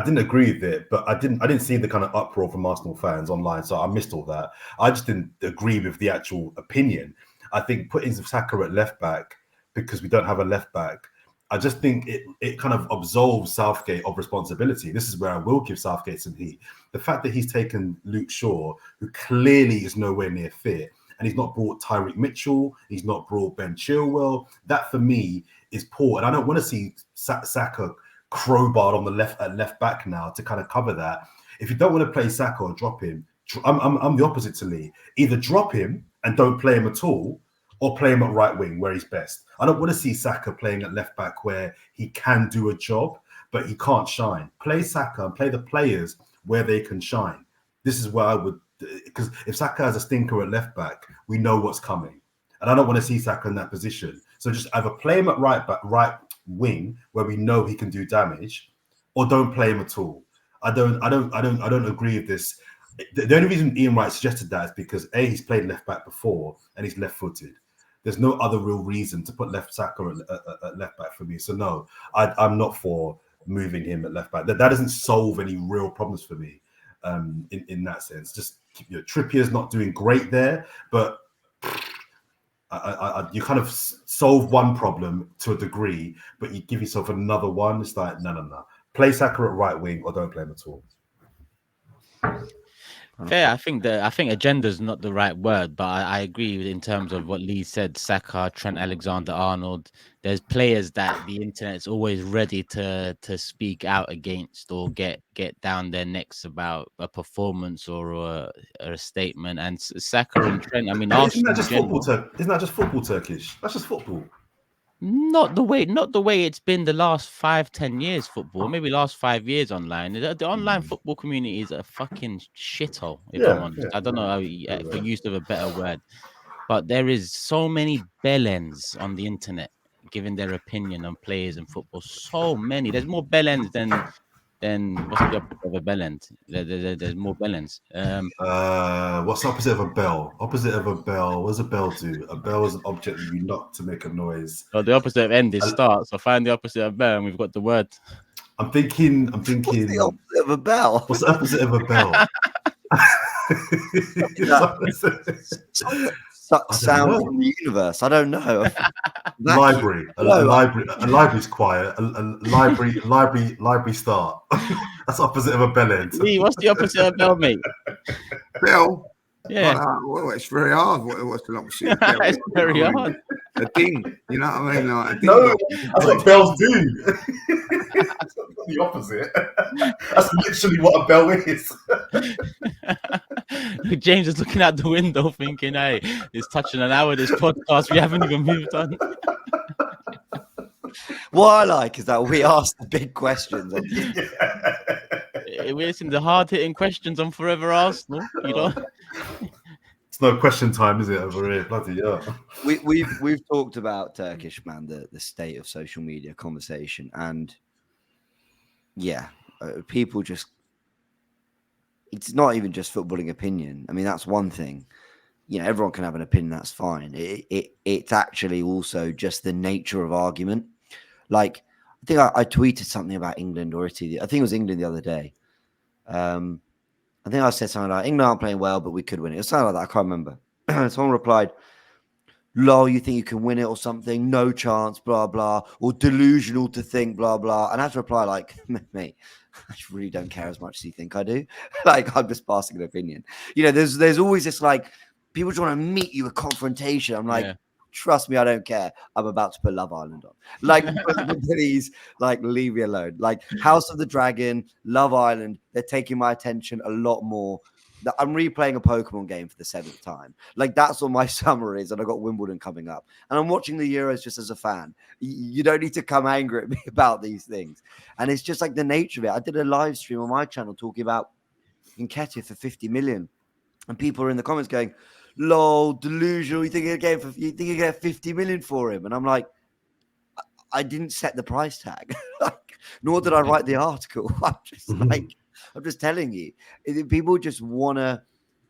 didn't agree with it, but I didn't see the kind of uproar from Arsenal fans online, so I missed all that. I just didn't agree with the actual opinion. I think putting Saka at left back because we don't have a left back, I just think it kind of absolves Southgate of responsibility. This is where I will give Southgate some heat. The fact that he's taken Luke Shaw, who clearly is nowhere near fit, and he's not brought Tyreek Mitchell, he's not brought Ben Chilwell, that for me is poor. And I don't want to see Saka crowbarred on the left back now to kind of cover that. If you don't want to play Saka or drop him, I'm the opposite to Lee. Either drop him and don't play him at all, or play him at right wing where he's best. I don't want to see Saka playing at left back where he can do a job, but he can't shine. Play Saka and play the players where they can shine. This is where I would, because if Saka has a stinker at left back, we know what's coming. And I don't want to see Saka in that position. So just either play him at right wing where we know he can do damage, or don't play him at all. I don't agree with this. The only reason Ian Wright suggested that is because he's played left back before and he's left-footed. There's no other real reason to put Saka at left back for me. So no, I'm not for moving him at left back. That doesn't solve any real problems for me in that sense. Just Trippier's not doing great there, but you kind of solve one problem to a degree, but you give yourself another one. It's like no. Play Saka at right wing or don't play him at all. Fair. I think agenda is not the right word, but I agree in terms of what Lee said. Saka, Trent Alexander-Arnold. There's players that the internet's always ready to speak out against or get down their necks about a performance or a statement. And Saka and Trent. I mean, But isn't that Arsenal in just football? general. Isn't that just football Turkish? That's just football. Not the way it's been the last 5-10 years. Football, maybe last 5 years online. The online football community is a fucking shithole. If I'm Yeah, honest, yeah. I don't know how, for use of a better word, but there is so many bellends on the internet giving their opinion on players in football. So many. There's more bellends than what's the opposite of a bellend? There's more bellends. What's the opposite of a bell? Opposite of a bell. What does a bell do? A bell is an object that you knock to make a noise. Well, the opposite of end is start. So find the opposite of bell, and we've got the word. I'm thinking. What's the opposite of a bell? What's the opposite of a bell? Sucks sound from the universe. I don't know. Library. A library's quiet. A library start. That's opposite of a bell end. Lee, what's the opposite of bell, mate? Bell. Yeah. Well, it's very hard. What's the opposite of bell? It's very hard. A ding. You know what I mean? Like a ding. No, that's what bells do. That's not the opposite. That's literally what a bell is. James is looking out the window thinking, hey, it's touching an hour, this podcast. We haven't even moved on. What I like is that we ask the big questions. We're listening to hard-hitting questions on Fourever Arsenal. You know, it's no question time, is it, over here? Bloody hell. We've talked about Turkish, man, the state of social media conversation, and people just. It's not even just footballing opinion. I mean, that's one thing. You know, everyone can have an opinion. That's fine. It's actually also just the nature of argument. Like, I think I tweeted something about England or Italy. I think it was England the other day. I think I said something like, England aren't playing well, but we could win it. It was something like that. I can't remember. Someone replied, lol, you think you can win it or something? No chance, blah, blah. Or delusional to think, blah, blah. And I had to reply like, mate, I really don't care as much as you think I do. Like, I'm just passing an opinion. You know, there's always this, like, people trying to meet you with confrontation. I'm like, trust me, I don't care. I'm about to put Love Island on. Like, please, like, leave me alone. Like, House of the Dragon, Love Island, they're taking my attention a lot more. I'm replaying a Pokemon game for the 7th time. Like, that's what my summer is, and I've got Wimbledon coming up. And I'm watching the Euros just as a fan. You don't need to come angry at me about these things. And it's just like the nature of it. I did a live stream on my channel talking about Nketiah for 50 million. And people are in the comments going, lol, delusional, you think you're going get 50 million for him? And I'm like, I didn't set the price tag. Nor did I write the article. I'm just telling you, people just want to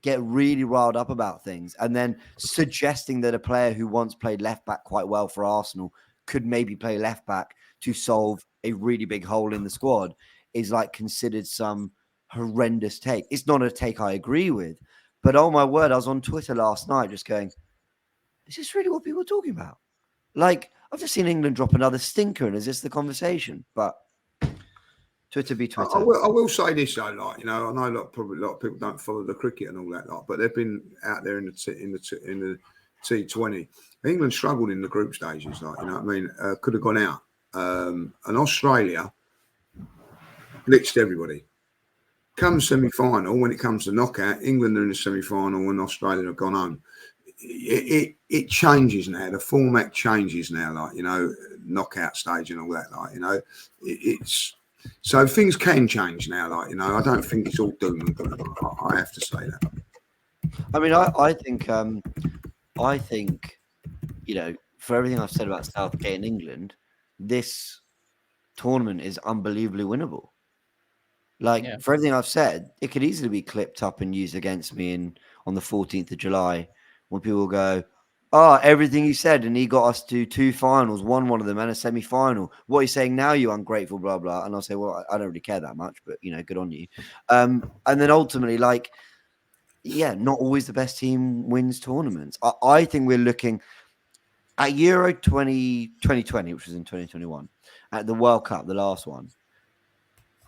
get really riled up about things, and then suggesting that a player who once played left back quite well for Arsenal could maybe play left back to solve a really big hole in the squad is like considered some horrendous take. It's not a take I agree with, but oh my word, I was on Twitter last night just going, is this really what people are talking about? Like, I've just seen England drop another stinker, and is this the conversation? But Twitter be Twitter. I will say this though, like, you know, I know probably a lot of people don't follow the cricket and all that, like, but they've been out there in the T20. England struggled in the group stages, like, you know what I mean? Could have gone out. And Australia blitzed everybody. Come semi-final, when it comes to knockout, England are in the semi-final and Australia have gone home. It changes now. The format changes now, like, you know, knockout stage and all that, like, you know, it's. So things can change now, like, you know. I don't think it's all doom and gloom. I have to say that. I mean, I think, you know, for everything I've said about Southgate and England, this tournament is unbelievably winnable. Like, for everything I've said, it could easily be clipped up and used against me on the 14th of July when people go, oh, everything you said, and he got us to 2 finals, won one of them and a semi-final. What are you saying now, you ungrateful, blah, blah. And I'll say, well, I don't really care that much, but, you know, good on you. And then ultimately, like, not always the best team wins tournaments. I think we're looking at Euro 2020, which was in 2021, at the World Cup, the last one.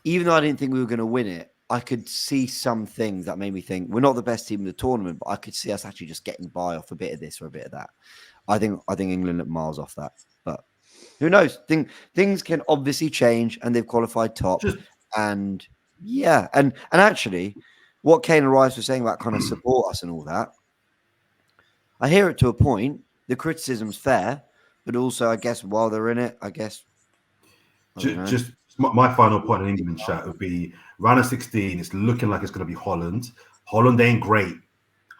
Even though I didn't think we were going to win it, I could see some things that made me think we're not the best team in the tournament, but I could see us actually just getting by off a bit of this or a bit of that. I think England look miles off that, but who knows? Things can obviously change, and they've qualified top. And yeah, and actually, what Kane and Rice were saying about kind of support us and all that, I hear it to a point. The criticism's fair, but also, I guess, while they're in it, I guess. Just my final point in England chat would be round of 16. It's looking like it's going to be Holland. Holland ain't great.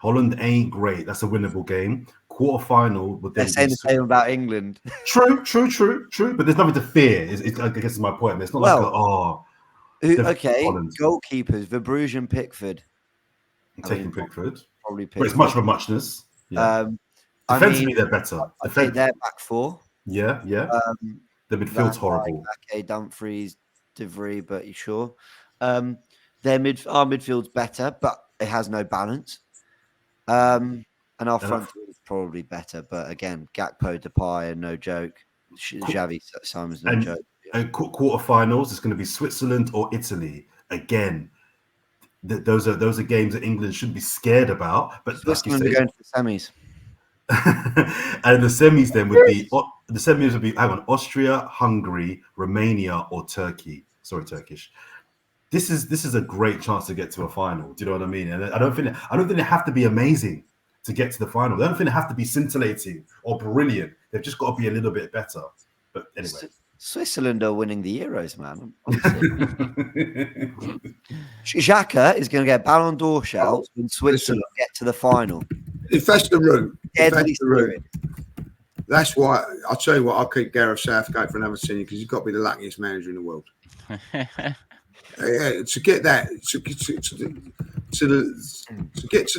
That's a winnable game. Quarterfinal would then They're saying the same about England. True. But there's nothing to fear. I guess is my point. It's not okay. Goalkeepers: Verbruge and Pickford. I'm taking Pickford. Probably Pickford. But it's much of a muchness. Yeah. Defensively, they're better. I think they're back four. Yeah. The midfield's horrible. Okay, Dumfries, De Vrij, but you sure? Our midfield's better, but it has no balance. And our front three is probably better, but again, Gakpo, Depay, no joke. Xavi Simon's no joke. And quarterfinals, it's going to be Switzerland or Italy again. Those are games that England shouldn't be scared about. But Switzerland are going to the semis. And the semis then would be Austria, Hungary, Romania, or Turkey. Sorry, Turkish. This is a great chance to get to a final. Do you know what I mean? And I don't think they have to be amazing to get to the final. I don't think they have to be scintillating or brilliant. They've just got to be a little bit better. But anyway, Switzerland are winning the Euros, man. Saka is going to get Ballon d'Or shouts when Switzerland get to the final. If that's the route, that's why I'll tell you what. I'll keep Gareth Southgate for another senior because he's got to be the luckiest manager in the world. To get that to get to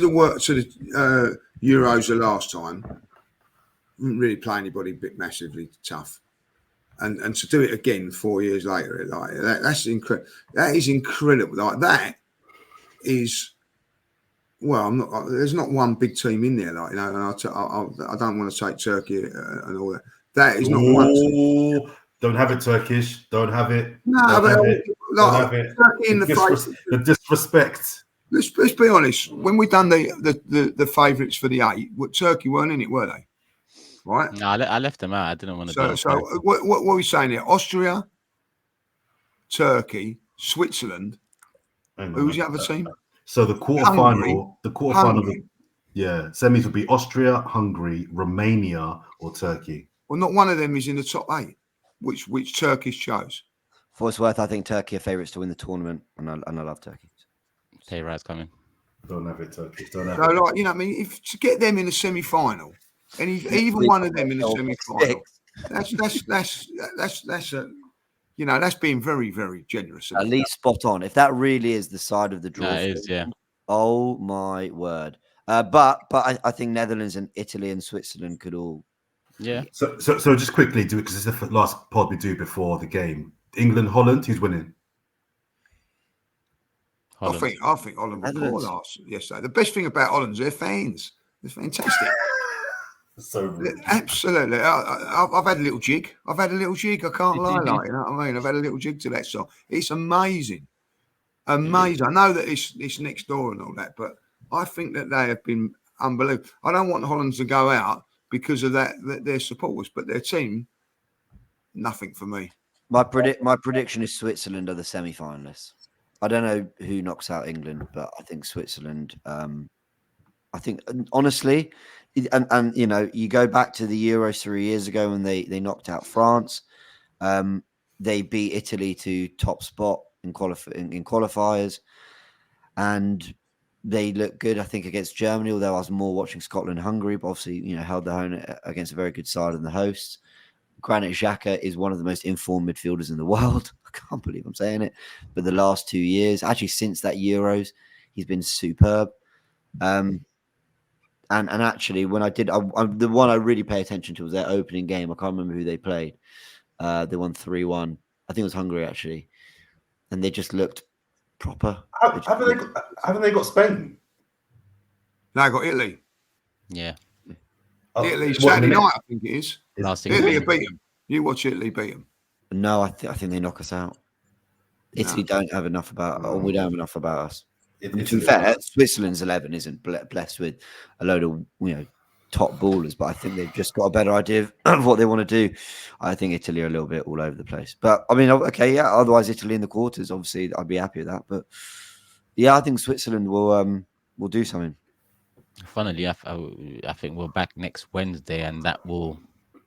the Euros the last time, didn't really play anybody massively tough, and to do it again 4 years later, that's incredible. That is incredible. Like that is. Well, there's not one big team in there, and I don't want to take Turkey and all that. That is not one. Don't have it, Turkish. Don't have it. No, don't have it. Turkey in the face. The disrespect. Let's be honest. When we done the favourites for the 8, Turkey weren't in it, were they? Right. No, I left them out. I didn't want to. So what are we saying here? Austria, Turkey, Switzerland. Who was the other team? So the quarterfinal, semis would be Austria, Hungary, Romania, or Turkey. Well, not one of them is in the top 8, which Turkish chose. For what's worth, I think Turkey are favourites to win the tournament, and I love Turkey. Tay-Rad's coming. Don't have it, Turkey. Don't have it. Like, you know, what I mean, if to get them in a semi-final, and even one of them in a semi-final, that's a. You know, that's being very, very generous. At least spot on. If that really is the side of the draw. That is, yeah. Oh, my word. But I think Netherlands and Italy and Switzerland could all. Yeah. So just quickly do it because it's the last pod we do before the game. England, Holland, who's winning? Holland. I think Holland will call us yesterday. The best thing about Holland is their fans. They're fantastic. So rude. Absolutely. I've had a little jig. I can't lie, you know what I mean? I've had a little jig to that song. It's amazing. I know that it's next door and all that, but I think that they have been unbelievable. I don't want Holland to go out because of that their supporters, but their team, nothing for me. My prediction is Switzerland are the semi-finalists. I don't know who knocks out England, but I think Switzerland. I think honestly. And you know, you go back to the Euros 3 years ago when they knocked out France. They beat Italy to top spot in qualifiers, and they look good. I think against Germany, although I was more watching Scotland and Hungary, but obviously held their own against a very good side in the hosts. Granit Xhaka is one of the most informed midfielders in the world. I can't believe I'm saying it, but the last 2 years, actually since that Euros, he's been superb. And actually, when the one I really pay attention to was their opening game. I can't remember who they played. They won 3-1. I think it was Hungary, actually. And they just looked proper. Haven't they got Spain? No, I got Italy. Yeah. Italy, Saturday night, I think it is. Last Italy beat them. You watch Italy beat them. No, I think they knock us out. Italy don't have enough about, or we don't have enough about us. And to be Italy- fair, Switzerland's 11 isn't blessed with a load of top ballers, but I think they've just got a better idea of what they want to do. I think Italy are a little bit all over the place, but I mean, okay, yeah. Otherwise, Italy in the quarters, obviously, I'd be happy with that. But yeah, I think Switzerland will do something. Funnily, I think we're back next Wednesday, and that will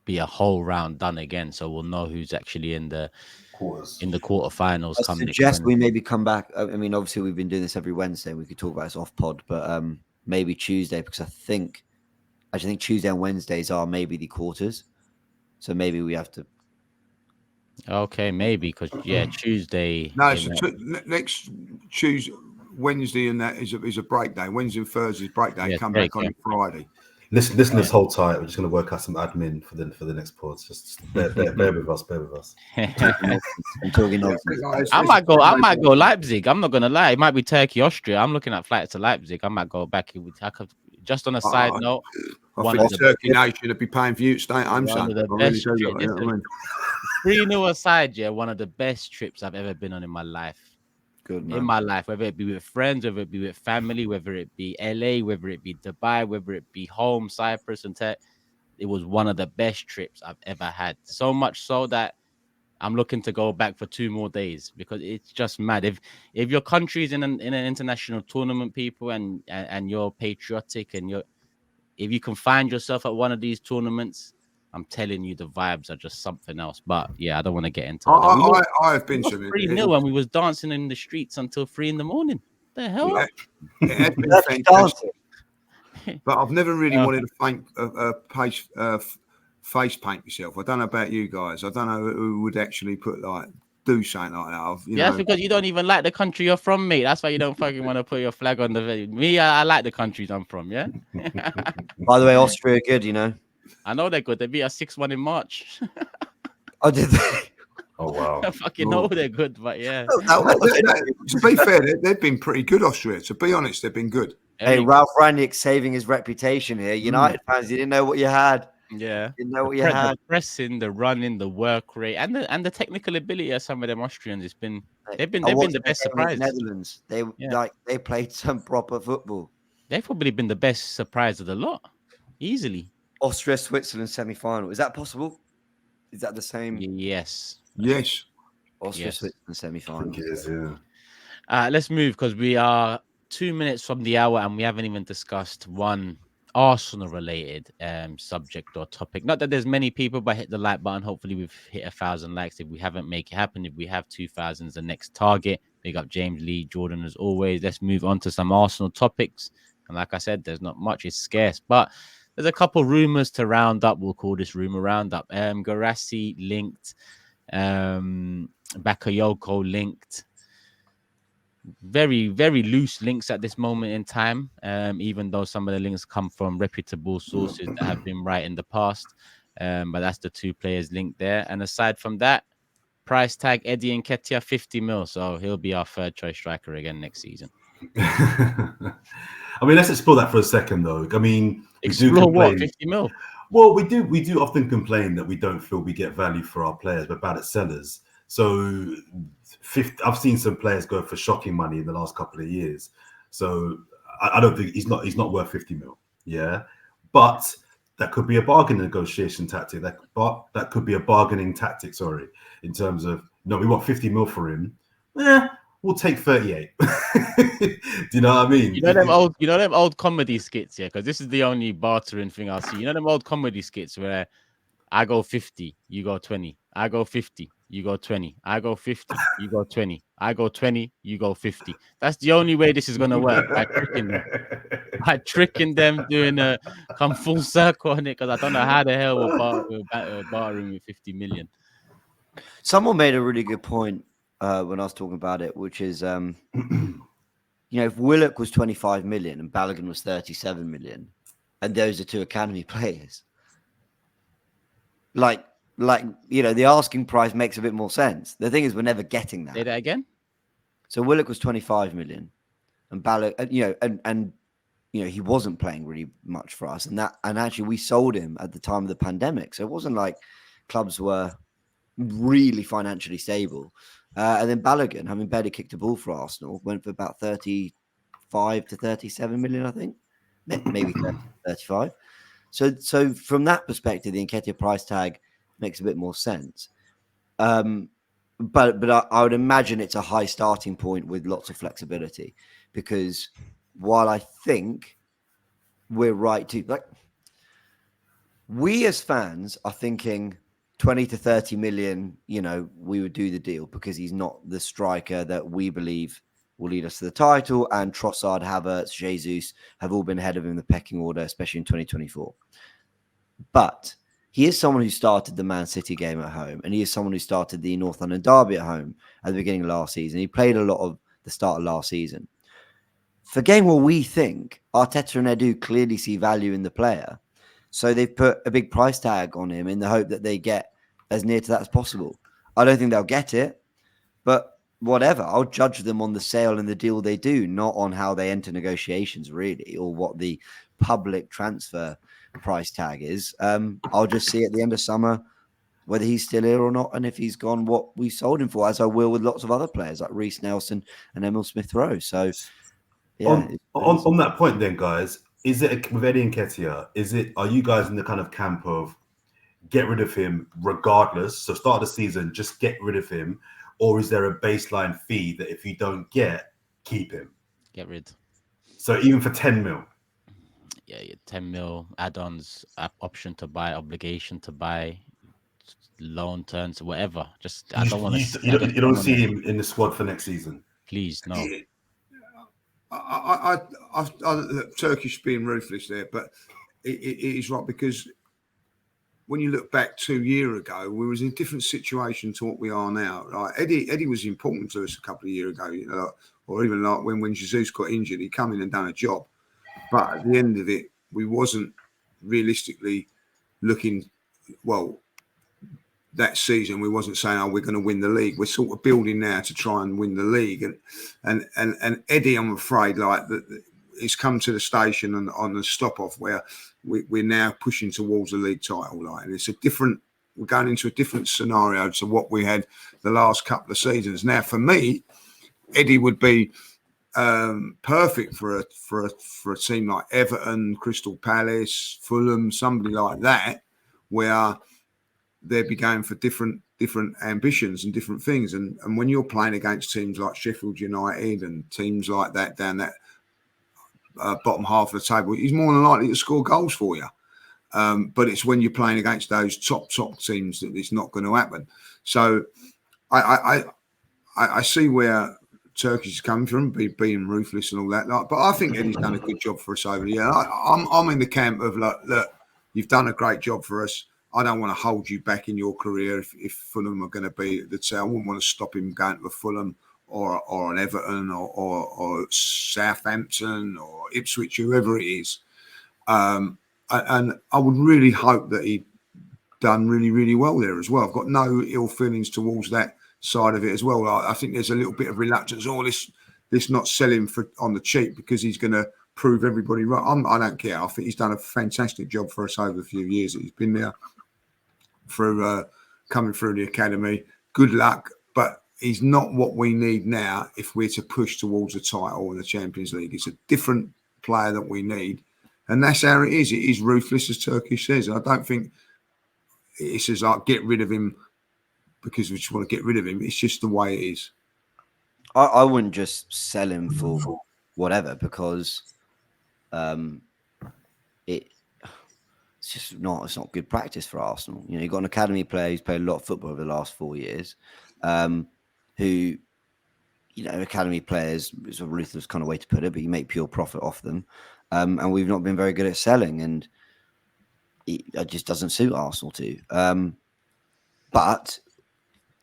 be a whole round done again. So we'll know who's actually in the Quarters. quarterfinals. I Come next suggest we Wednesday. maybe come back. I mean, obviously, we've been doing this every Wednesday, and we could talk about this off pod, but maybe Tuesday, because I think Tuesday and Wednesdays are maybe the quarters. So maybe we have to. Okay, maybe because Tuesday. No, it so might- next Tuesday, Wednesday, and that is a break day. Wednesday and Thursday's break day. Yeah, Come break, back on Friday. Listen, let's hold tight. We're just going to work out some admin for the next pod. Just bear with us. Bear with us. I'm talking nonsense. I might go Leipzig. I'm not gonna lie. It might be Turkey, Austria. I'm looking at flights to Leipzig. I might go back. Just on a side note, I one think of the the Turkey nation would be paying for you to stay at home, One son. of the I really best do, trips. you know what I mean? 3-0 aside, one of the best trips I've ever been on in my life. Good man. In my life, whether it be with friends, whether it be with family, whether it be LA, whether it be Dubai, whether it be home, Cyprus, and it was one of the best trips I've ever had. So much so that I'm looking to go back for 2 more days because it's just mad. If your country is in an international tournament, people, and you're patriotic and if you can find yourself at one of these tournaments, I'm telling you, the vibes are just something else. But yeah, I don't want to get into it. I have been to 3-0 and we was dancing in the streets until 3 a.m. The hell? It has been That's fantastic. dancing. But I've never really wanted to face paint myself. I don't know about you guys. I don't know who would actually do something like that. That's because you don't even like the country you're from, mate. That's why you don't fucking want to put your flag on the video. Me, I like the countries I'm from, yeah? By the way, Austria are good, you know. I know they're good. They beat us 6-1 in March. Oh, did they? Oh wow! I fucking know they're good, but yeah. To be fair, they've been pretty good, Austria. To be honest, they've been good. Hey, Ralph Rangnick saving his reputation here. United fans, you didn't know what you had. Yeah, You didn't know what you had. The pressing, the running, the work rate, and the technical ability of some of them Austrians. They've been the best surprise. Netherlands, they played some proper football. They've probably been the best surprise of the lot, easily. Austria, Switzerland semi-final. Is that possible? Is that the same? Yes. Yes. Austria, Switzerland semi-final. Let's move because we are 2 minutes from the hour and we haven't even discussed one Arsenal-related subject or topic. Not that there's many people, but hit the like button. Hopefully, we've hit 1,000 likes. If we haven't, make it happen. If we have 2,000, the next target. Big up James Lee, Jordan, as always. Let's move on to some Arsenal topics. And like I said, there's not much. It's scarce, but there's a couple rumors to round up. We'll call this rumor roundup. Garassi linked. Bakayoko linked. Very, very loose links at this moment in time, even though some of the links come from reputable sources that have been right in the past. But that's the 2 players linked there. And aside from that, price tag Eddie Nketiah 50 mil. So he'll be our 3rd choice striker again next season. I mean, let's explore that for a second, though. I mean, explore what? 50 mil? Well, we do often complain that we don't feel we get value for our players. We're bad at sellers. So I've seen some players go for shocking money in the last couple of years. So I don't think he's not worth 50 mil. Yeah, but that could be a bargaining negotiation tactic. That could be a bargaining tactic. Sorry, in terms of we want 50 mil for him. We'll take 38. Do you know what I mean? You know them old comedy skits, yeah? Because this is the only bartering thing I'll see. You know them old comedy skits where I go 50, you go 20. I go 50, you go 20. I go 50, you go 20. I go 20, you go 50. That's the only way this is gonna work, by tricking them, doing a come full circle on it. Because I don't know how the hell we're bartering with 50 million. Someone made a really good point when I was talking about it, which is, if Willock was 25 million and Balogun was 37 million, and those are 2 academy players, the asking price makes a bit more sense. The thing is, we're never getting that. Say that again. So Willock was 25 million, and Balogun, and he wasn't playing really much for us, and actually we sold him at the time of the pandemic, so it wasn't like clubs were really financially stable. And then Balogun, having barely kicked a ball for Arsenal, went for about 35 to 37 million, I think. Maybe 30, 35. So from that perspective, the Nketiah price tag makes a bit more sense. But I would imagine it's a high starting point with lots of flexibility, because while I think we're right to, like, we as fans are thinking 20 to 30 million, we would do the deal because he's not the striker that we believe will lead us to the title. And Trossard, Havertz, Jesus have all been ahead of him in the pecking order, especially in 2024. But he is someone who started the Man City game at home, and he is someone who started the North London derby at home at the beginning of last season. He played a lot of the start of last season. For a game where we think Arteta and Edu clearly see value in the player, so they've put a big price tag on him in the hope that they get as near to that as possible. I don't think they'll get it, but whatever. I'll judge them on the sale and the deal they do, not on how they enter negotiations, really, or what the public transfer price tag is. I'll just see at the end of summer whether he's still here or not, and if he's gone, what we sold him for, as I will with lots of other players like Reece Nelson and Emil Smith-Rowe. So, yeah. On that point, then, guys, is it with Eddie Nketiah? Are you guys in the kind of camp of get rid of him regardless? So start of the season, just get rid of him, or is there a baseline fee that if you don't get, keep him? Get rid. So even for 10 mil. Yeah, 10 mil, add-ons, option to buy, obligation to buy, loan terms, whatever. Just I don't want to. You don't see him in the squad for next season. Please, no. Turkish being ruthless there, but it is right, because when you look back 2 years ago, we was in a different situation to what we are now. Like Eddie was important to us a couple of years ago, or even like when Jesus got injured, he come in and done a job. But at the end of it, we wasn't realistically looking, well, that season, we wasn't saying, we're going to win the league. We're sort of building now to try and win the league. And Eddie, I'm afraid, like, it's come to the station on the stop-off where we're now pushing towards the league title. Like, and we're going into a different scenario to what we had the last couple of seasons. Now, for me, Eddie would be perfect for a team like Everton, Crystal Palace, Fulham, somebody like that, where they'd be going for different ambitions and different things. And when you're playing against teams like Sheffield United and teams like that down that bottom half of the table, he's more than likely to score goals for you. But it's when you're playing against those top teams that it's not going to happen. So I see where Turkish is coming from, being ruthless and all that. But I think Eddie's done a good job for us over the year. I'm in the camp of, like, look, you've done a great job for us. I don't want to hold you back in your career if Fulham are going to be the team. I wouldn't want to stop him going to a Fulham or an Everton or Southampton or Ipswich, whoever it is. And I would really hope that he'd done really, really well there as well. I've got no ill feelings towards that side of it as well. I think there's a little bit of reluctance. This not selling on the cheap because he's going to prove everybody right. I don't care. I think he's done a fantastic job for us over a few years that he's been there. Through coming through the academy, good luck, but he's not what we need now if we're to push towards a title in the Champions League. It's a different player that we need, and that's how it is. It is ruthless, as Turkish says. I don't think it says like get rid of him because we just want to get rid of him. It's just the way it is. I wouldn't just sell him for whatever, because it's not good practice for Arsenal. You've got an academy player who's played a lot of football over the last 4 years, who, academy players is a ruthless kind of way to put it, but you make pure profit off them. And we've not been very good at selling, and it just doesn't suit Arsenal to. But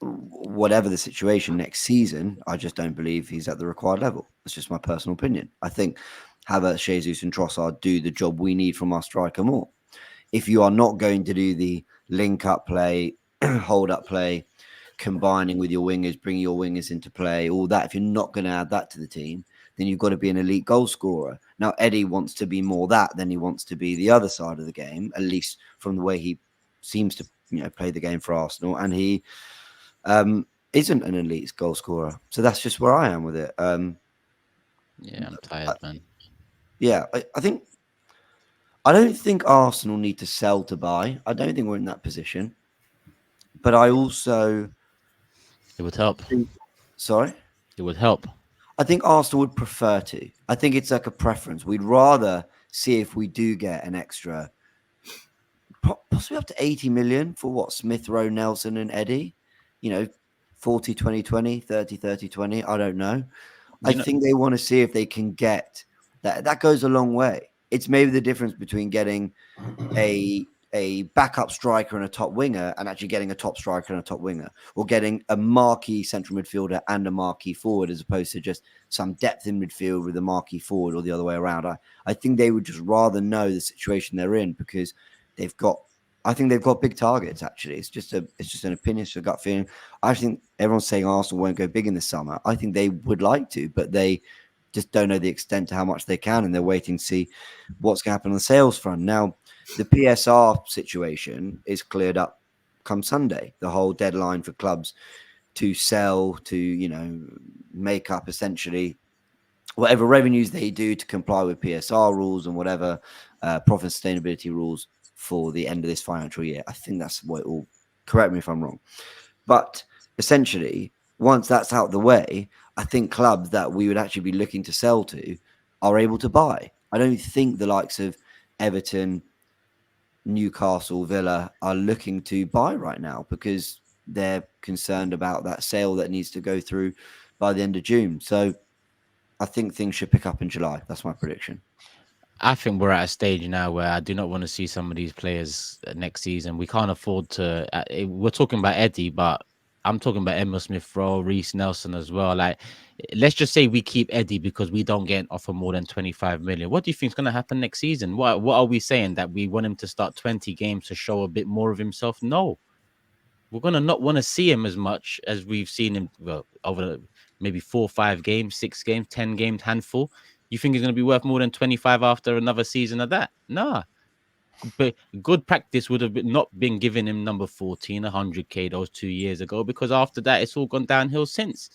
whatever the situation next season, I just don't believe he's at the required level. That's just my personal opinion. I think Havertz, Jesus and Trossard do the job we need from our striker more. If you are not going to do the link-up play, hold-up play, combining with your wingers, bringing your wingers into play, all that, if you're not going to add that to the team, then you've got to be an elite goal scorer. Now, Eddie wants to be more that than he wants to be the other side of the game, at least from the way he seems to play the game for Arsenal. And he isn't an elite goal scorer. So that's just where I am with it. Yeah, I'm tired, man. Yeah, I don't think Arsenal need to sell to buy. I don't think we're in that position. But I also It would help. think, sorry, It would help. I think Arsenal would prefer to. I think it's like a preference. We'd rather see if we do get an extra, possibly up to 80 million for what Smith Rowe, Nelson, and Eddie. 40, 20, 20, 30, 30, 20. I don't know. I think they want to see if they can get that. That goes a long way. It's maybe the difference between getting a backup striker and a top winger and actually getting a top striker and a top winger, or getting a marquee central midfielder and a marquee forward, as opposed to just some depth in midfield with a marquee forward, or the other way around. I think they would just rather know the situation they're in, because I think they've got big targets. Actually, it's just an opinion, it's a gut feeling. I think everyone's saying Arsenal won't go big in the summer. I think they would like to, but they just don't know the extent to how much they can, and they're waiting to see what's going to happen on the sales front. Now, the PSR situation is cleared up come Sunday. The whole deadline for clubs to sell, to make up essentially whatever revenues they do to comply with PSR rules and whatever profit sustainability rules for the end of this financial year. I think that's what it all. Correct me if I'm wrong, but essentially, once that's out of the way, I think clubs that we would actually be looking to sell to are able to buy. I don't think the likes of Everton, Newcastle, Villa are looking to buy right now, because they're concerned about that sale that needs to go through by the end of June. So I think things should pick up in July. That's my prediction. I think we're at a stage now where I do not want to see some of these players next season. We can't afford to. We're talking about Eddie, but I'm talking about Emil Smith Rowe, Reece Nelson as well. Like, let's just say we keep Eddie because we don't get an offer more than 25 million. What do you think is going to happen next season? What are we saying? That we want him to start 20 games to show a bit more of himself? No. We're going to not want to see him as much as we've seen him over maybe 4, 5 games, 6 games, 10 games, handful. You think he's going to be worth more than 25 after another season of that? Nah. But good practice would have not been giving him number 14, 100K those 2 years ago, because after that, it's all gone downhill since.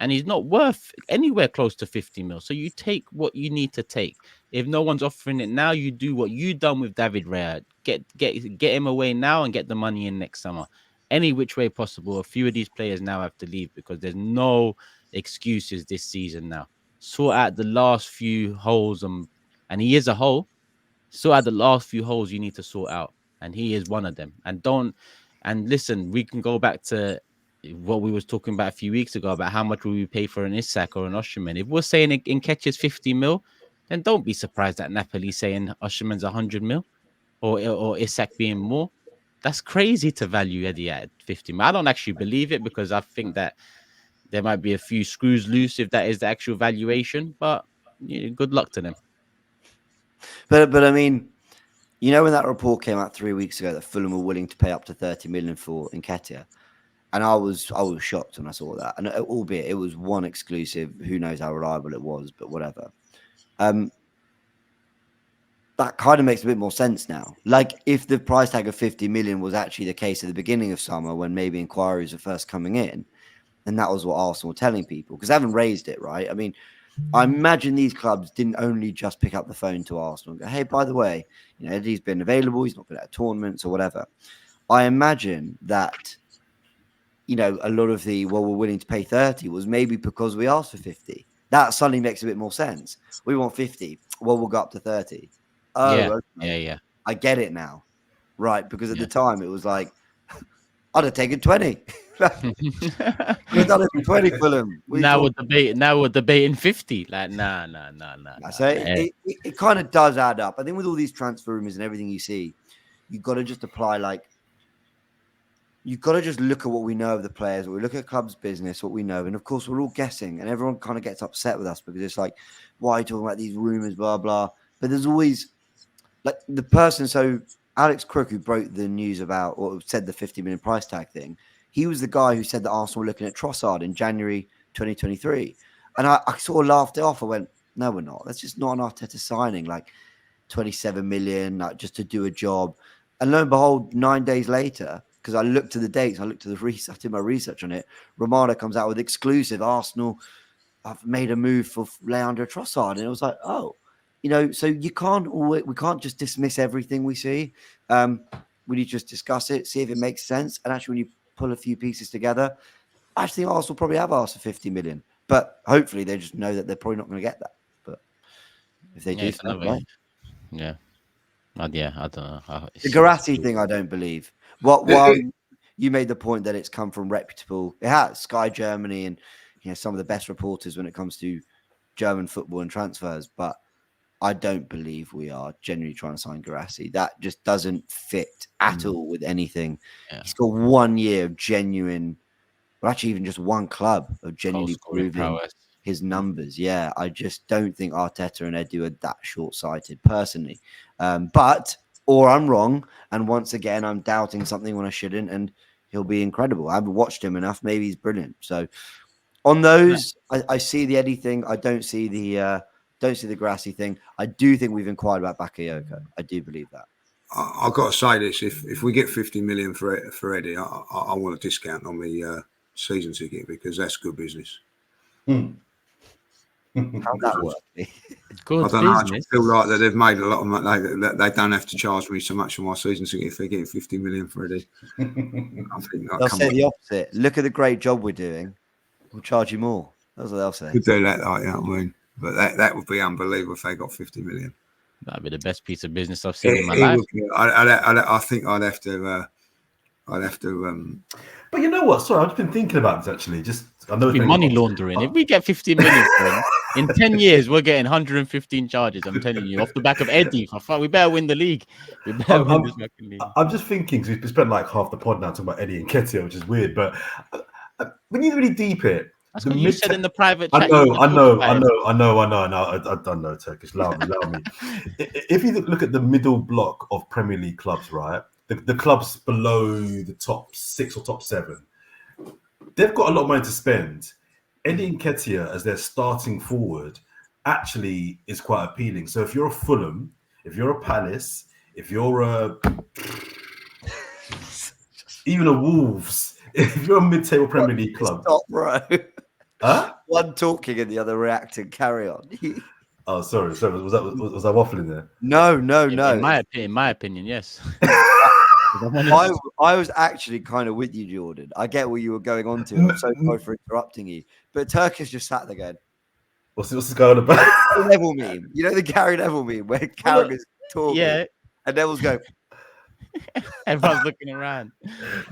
And he's not worth anywhere close to 50 mil. So you take what you need to take. If no one's offering it now, you do what you done with David Raya. Get him away now and get the money in next summer. Any which way possible. A few of these players now have to leave, because there's no excuses this season now. Sort out the last few holes, and he is a hole. Sort out the last few holes you need to sort out, and he is one of them. And listen, we can go back to what we was talking about a few weeks ago about how much will we pay for an Isak or an Osimhen. If we're saying Nketiah's 50 mil, then don't be surprised at Napoli saying Osimhen's 100 mil or Isak being more. That's crazy to value Eddie at 50 mil. I don't actually believe it, because I think that there might be a few screws loose if that is the actual valuation, but good luck to them. But I mean, when that report came out 3 weeks ago that Fulham were willing to pay up to 30 million for Nketiah, and I was shocked when I saw that. And albeit it was one exclusive, who knows how reliable it was, but whatever. That kind of makes a bit more sense now. Like, if the price tag of 50 million was actually the case at the beginning of summer, when maybe inquiries were first coming in, and that was what Arsenal were telling people, because they haven't raised it, right? I mean, I imagine these clubs didn't only just pick up the phone to Arsenal and go, hey, by the way, Eddie's been available, he's not been at tournaments or whatever. I imagine that, a lot of the, we're willing to pay 30 was maybe because we asked for 50. That suddenly makes a bit more sense. We want 50. Well, we'll go up to 30. Oh, yeah, okay. yeah. I get it now. Right. Because at the time it was like, I'd have taken 20. We've done it for 20 for them. Now we're debating 50. Like, nah. So it kind of does add up. I think with all these transfer rumors and everything you see, you've got to just apply, you've got to just look at what we know of the players. We look at club's business, what we know. And of course, we're all guessing, and everyone kind of gets upset with us because it's like, why are you talking about these rumors, blah, blah. But there's always the person. So Alex Crook, who broke the news about, or said the 50 million price tag thing, he was the guy who said that Arsenal were looking at Trossard in January 2023. And I sort of laughed it off. I went, no, we're not. That's just not an Arteta signing, 27 million, just to do a job. And lo and behold, 9 days later, because I looked at the dates, I did my research on it. Romano comes out with exclusive Arsenal. I've made a move for Leandro Trossard, and it was like, oh, so we can't just dismiss everything we see. We need to just discuss it, see if it makes sense, and actually, when you pull a few pieces together, I think Arsenal probably have asked for 50 million, but hopefully they just know that they're probably not going to get that. But if they do, it's another. Yeah. I don't know. The Garassi thing, I don't believe. While you made the point that it's come from reputable, it has Sky Germany and some of the best reporters when it comes to German football and transfers, but I don't believe we are genuinely trying to sign Garassi. That just doesn't fit at all with anything. Yeah. He's got 1 year of genuine, or actually even just one club of genuinely proving his numbers. Yeah, I just don't think Arteta and Edu are that short-sighted personally. Or I'm wrong, and once again, I'm doubting something when I shouldn't, and he'll be incredible. I haven't watched him enough. Maybe he's brilliant. So on those, I see the Eddie thing. I don't see the Garassi thing. I do think we've inquired about Bakayoko. I do believe that. I've got to say this: if we get 50 million for Eddie, I want a discount on the season ticket because that's good business. How'd that work? Good I don't know. I just feel like that they've made a lot of money. They don't have to charge me so much for my season ticket if they're getting 50 million for Eddie. I think they'll say the opposite. Look at the great job we're doing. We'll charge you more. That's what they'll say. Could do that, you know what I mean? But that would be unbelievable if they got 50 million. That'd be the best piece of business I've seen in my life. I think I'd have to. But you know what? Sorry, I've just been thinking about this actually. I know it's money laundering. If we get 50 million for him, in 10 years we're getting 115 charges. I'm telling you, off the back of Eddie. We better win the league. We better win this fucking league. I'm just thinking because we've spent like half the pod now talking about Eddie and Nketiah, which is weird. But we need to really deep it. That's what you said in the private chat. I know, Turkish. Allow me. If you look at the middle block of Premier League clubs, right, the clubs below the top 6 or top 7, they've got a lot of money to spend. Eddie Nketiah as their starting forward actually is quite appealing. So if you're a Fulham, if you're a Palace, if you're even a Wolves, if you're a mid-table Premier League club, stop, bro. Huh? One talking and the other reacting. Carry on. Oh, sorry. Was I waffling there? No. In my opinion, yes. I was actually kind of with you, Jordan. I get where you were going on to. I'm so sorry for interrupting you. But Turkish just sat there going, What's this going on about? Neville meme. You know the Gary Neville meme where Carragher's talking and Neville's going. Everyone's looking around.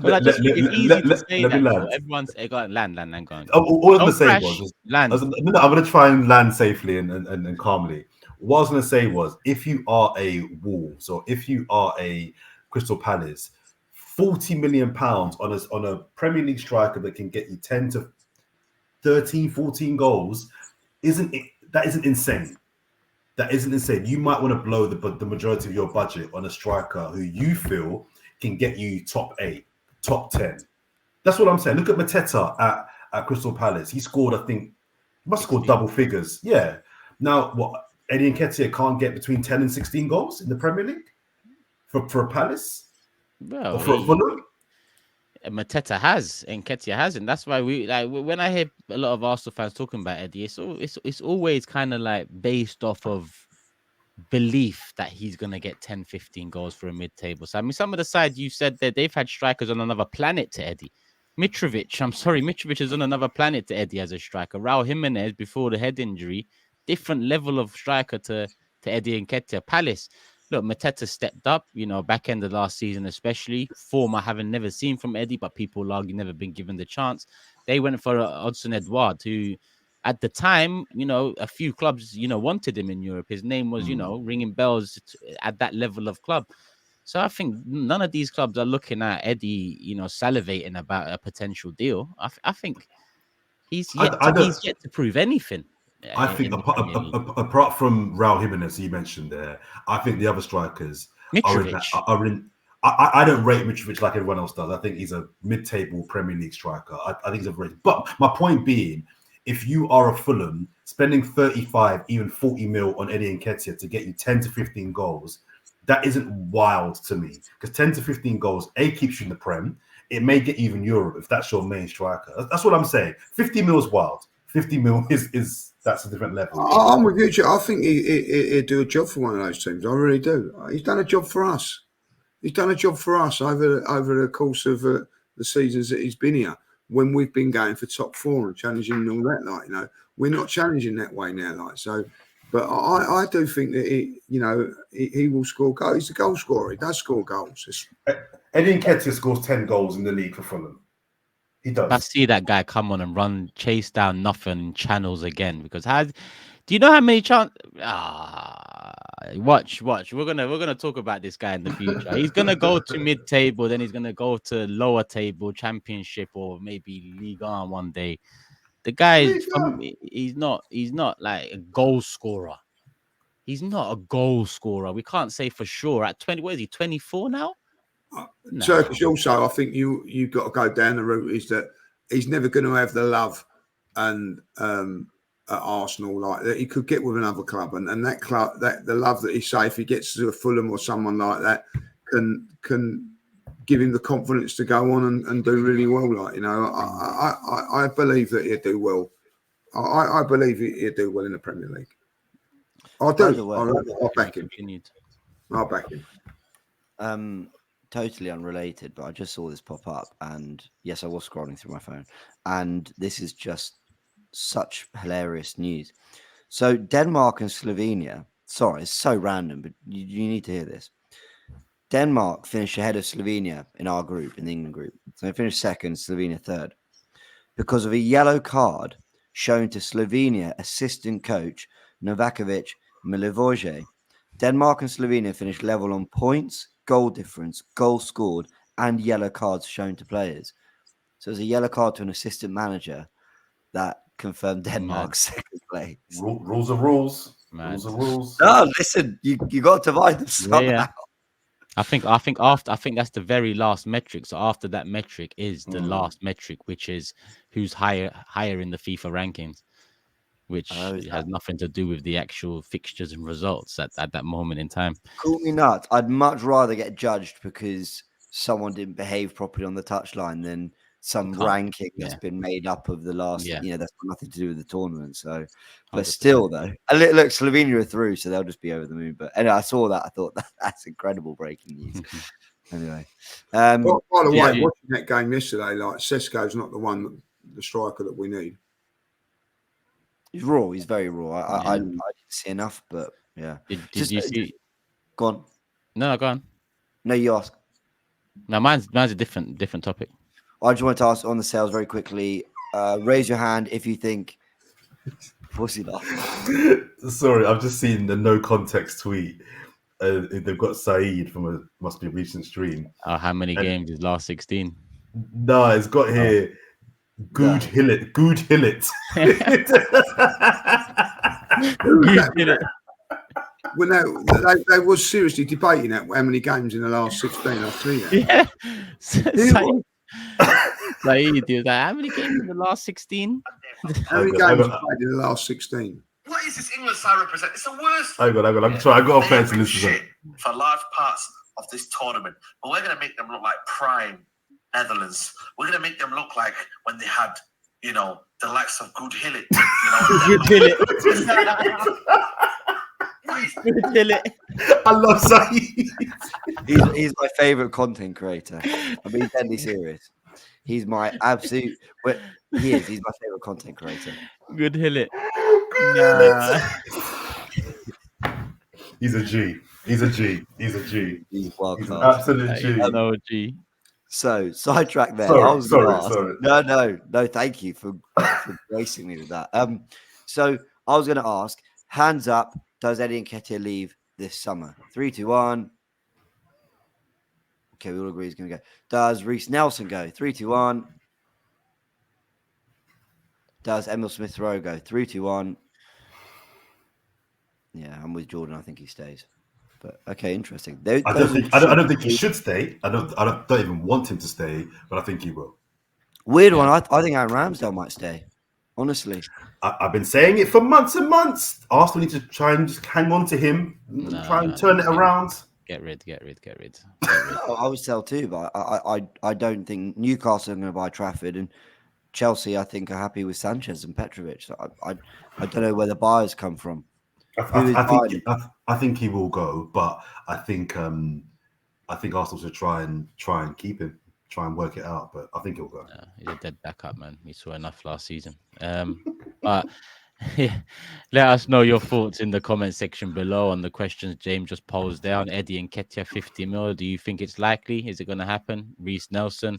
Well, I just think it's easy to say that. Everyone's land. Go on. All I'm going to say was land. I'm going to try and land safely and calmly. What I was going to say was, if you are a Wolves or if you are a Crystal Palace, £40 million on a Premier League striker that can get you 10 to 13, 14 goals isn't insane. That isn't insane. You might want to blow the majority of your budget on a striker who you feel can get you top 8, top 10. That's what I'm saying. Look at Mateta at Crystal Palace. He scored, I think, he must score double figures. Yeah. Now, what, Eddie Nketiah can't get between 10 and 16 goals in the Premier League for a Palace? Well, or for Fulham? Mateta has, and Nketiah hasn't. That's why when I hear a lot of Arsenal fans talking about Eddie, it's always kind of like based off of belief that he's gonna get 10, 15 goals for a mid-table. So I mean, some of the sides you said that they've had strikers on another planet to Eddie. Mitrovic is on another planet to Eddie as a striker. Raul Jimenez before the head injury, different level of striker to Eddie Nketiah. Palace. Look, Mateta stepped up, back end of last season, especially. Form I haven't never seen from Eddie, but people argue never been given the chance. They went for Odsonne Edouard, who at the time, a few clubs, wanted him in Europe. His name was, ringing bells at that level of club. So I think none of these clubs are looking at Eddie, salivating about a potential deal. I think he's yet to prove anything. I think apart from Raul Jimenez, you mentioned there, I think the other strikers are in. I don't rate Mitrovic like everyone else does. I think he's a mid-table Premier League striker. I think he's overrated. But my point being, if you are a Fulham, spending 35, even 40 mil on Eddie Nketiah to get you 10 to 15 goals that isn't wild to me, because 10 to 15 goals, keeps you in the Prem. It may get even Europe if that's your main striker. That's what I'm saying. 50 mil is wild. 50 mil is that's a different level. I'm with you, Joe. I think he'd do a job for one of those teams. I really do. He's done a job for us. He's done a job for us over the course of the seasons that he's been here. When we've been going for top 4 and challenging and all that, like, you know, we're not challenging that way now, like, so. But I do think that he will score goals. He's a goal scorer. He does score goals. Eddie Nketiah scores 10 goals in the league for Fulham. He does. I see that guy come on and chase down nothing channels again. Because do you know how many chances? Watch. We're gonna talk about this guy in the future. He's gonna go to mid-table, then he's gonna go to lower table, Championship, or maybe Ligue 1 one day. The guy, he's not like a goal scorer. He's not a goal scorer. We can't say for sure. At 20, what is he? 24 now? No. Turkish also, I think you've got to go down the route is that he's never going to have the love and at Arsenal like that he could get with another club, and that club, that the love that he say if he gets to a Fulham or someone like that can give him the confidence to go on and do really well. Like, you know, I believe that he'll do well. I believe he'll do well in the Premier League. I do. I'll back him. I'll back him. Totally unrelated, but I just saw this pop up, and yes, I was scrolling through my phone, and this is just such hilarious news. So Denmark and Slovenia. Sorry, it's so random, but you need to hear this. Denmark finished ahead of Slovenia in our group, in the England group. So they finished second, Slovenia third, because of a yellow card shown to Slovenia assistant coach Novakovic Milivoje. Denmark and Slovenia finished level on points, goal difference, goals scored, and yellow cards shown to players. So there's a yellow card to an assistant manager that confirmed Denmark's second place. Rules are rules. Rules are rules. No, listen, you got to divide them somehow. Yeah. I think that's the very last metric. So after that metric is the last metric, which is who's higher in the FIFA rankings, which has nothing to do with the actual fixtures and results at that moment in time. Call me nuts. I'd much rather get judged because someone didn't behave properly on the touchline than some ranking that's been made up of the last, that's got nothing to do with the tournament. So, but 100%. Still, though, and look, Slovenia are through, so they'll just be over the moon. But anyway, I saw that. I thought that's incredible breaking news. Anyway, by the way, watching that game yesterday, like Sesko's not the striker that we need. He's raw. He's very raw. I didn't see enough, but yeah. Did you see? Go on. No, go on. No, you ask. No, mine's a different topic. I just want to ask on the sales very quickly. Raise your hand if you think. Pussy laugh. Sorry, I've just seen the no context tweet. They've got Saeed from must be a recent stream. How many games is last 16? No, it's got here. Good Hillet. Good Hillet. When they was seriously debating how many games in the last 16. I've seen it. Yeah. Saeed, like, how many games in the last 16? How many games played in the last 16? What is this England side represent? It's the worst. I'm sorry. I got a fancy list for large parts of this tournament, but we're going to make them look like prime Netherlands. We're going to make them look like when they had, the likes of Good Hillet. Good Hillet. I love Saeed. He's my favorite content creator. I'm being deadly serious. He's my absolute. He's my favorite content creator. Good Hillet. He's a G. He's an absolute G. No G. So sidetrack there. Sorry. No. Thank you for gracing me with that. So I was going to ask. Hands up. Does Eddie Nketiah leave this summer? 3, 2, 1. Okay, we all agree he's going to go. Does Reece Nelson go? 3, 2, 1. Does Emil Smith-Rowe go? 3, 2, 1. Yeah, I'm with Jordan. I think he stays. But okay, interesting. I don't think he should stay. I don't even want him to stay, but I think he will. Weird one. I think Aaron Ramsdale might stay. Honestly, I've been saying it for months and months. Arsenal need to try and just hang on to him, try and turn it around. Get rid. I would sell too, but I don't think Newcastle are going to buy Trafford, and Chelsea I think are happy with Sanchez and Petrovic. So I don't know where the buyers come from. I think he will go, but I think Arsenal should try and keep him, try and work it out. But I think he'll go. He's a dead backup, man. We saw enough last season. But let us know your thoughts in the comment section below on the questions James just posed down. Eddie and Nketiah 50 mil. Do you think it's likely? Is it going to happen? Reece Nelson,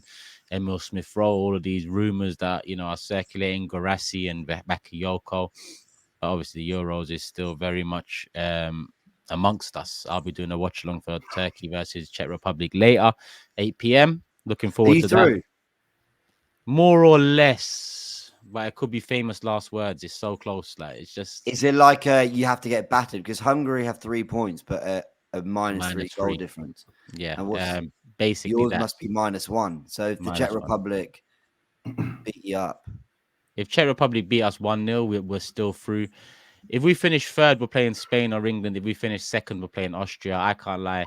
Emil Smith-Rowe, all of these rumors that are circulating. Guirassy and Bakayoko. But obviously, the Euros is still very much amongst us. I'll be doing a watch along for Turkey versus Czech Republic later, 8 p.m. Looking forward to that. More or less, but it could be famous last words. It's so close. Like, it's just. Is it like you have to get battered? Because Hungary have 3 points, but a minus three goal difference. Yeah. And basically, yours must be -1. So if the Czech Republic beat you up. If Czech Republic beat us 1-0, we're still through. If we finish third, we're playing Spain or England. If we finish second, we're playing Austria. I can't lie.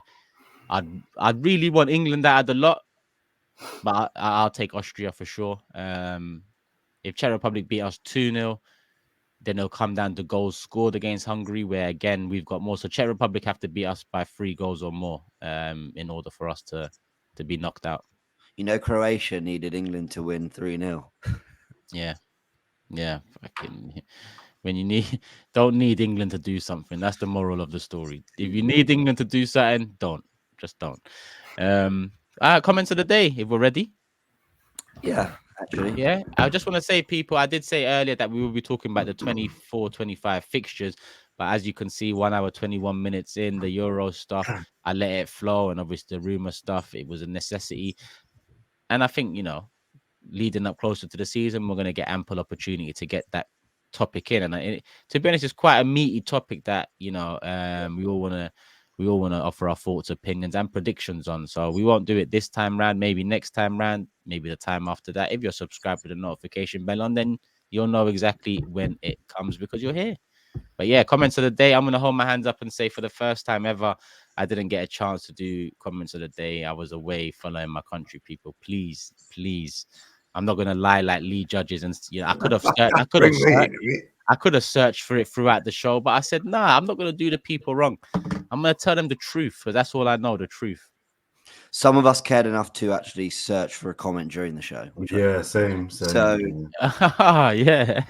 I'd really want England out of the lot, but I'll take Austria for sure. If Czech Republic beat us 2-0, then it'll come down to goals scored against Hungary, where again we've got more. So Czech Republic have to beat us by 3 goals or more in order for us to be knocked out. Croatia needed England to win 3-0. Yeah. Fucking. When you don't need England to do something. That's the moral of the story. If you need England to do something, just don't. Comments of the day, if we're ready. Yeah, actually. Yeah, I just want to say, people, I did say earlier that we will be talking about the 24-25 fixtures, but as you can see, 1 hour 21 minutes in the Euro stuff, I let it flow, and obviously the rumor stuff, it was a necessity. And I think, leading up closer to the season, we're going to get ample opportunity to get that topic in. And to be honest, it's quite a meaty topic that we all want to offer our thoughts, opinions, and predictions on. So we won't do it this time round. Maybe next time round. Maybe the time after that. If you're subscribed with the notification bell on, then you'll know exactly when it comes because you're here. But yeah, comments of the day. I'm going to hold my hands up and say for the first time ever, I didn't get a chance to do comments of the day. I was away following my country, people. Please. I'm not going to lie like Lee Judges. And I could have searched for it throughout the show, but I said, nah, I'm not going to do the people wrong. I'm going to tell them the truth because that's all I know, the truth. Some of us cared enough to actually search for a comment during the show. Same. So, yeah.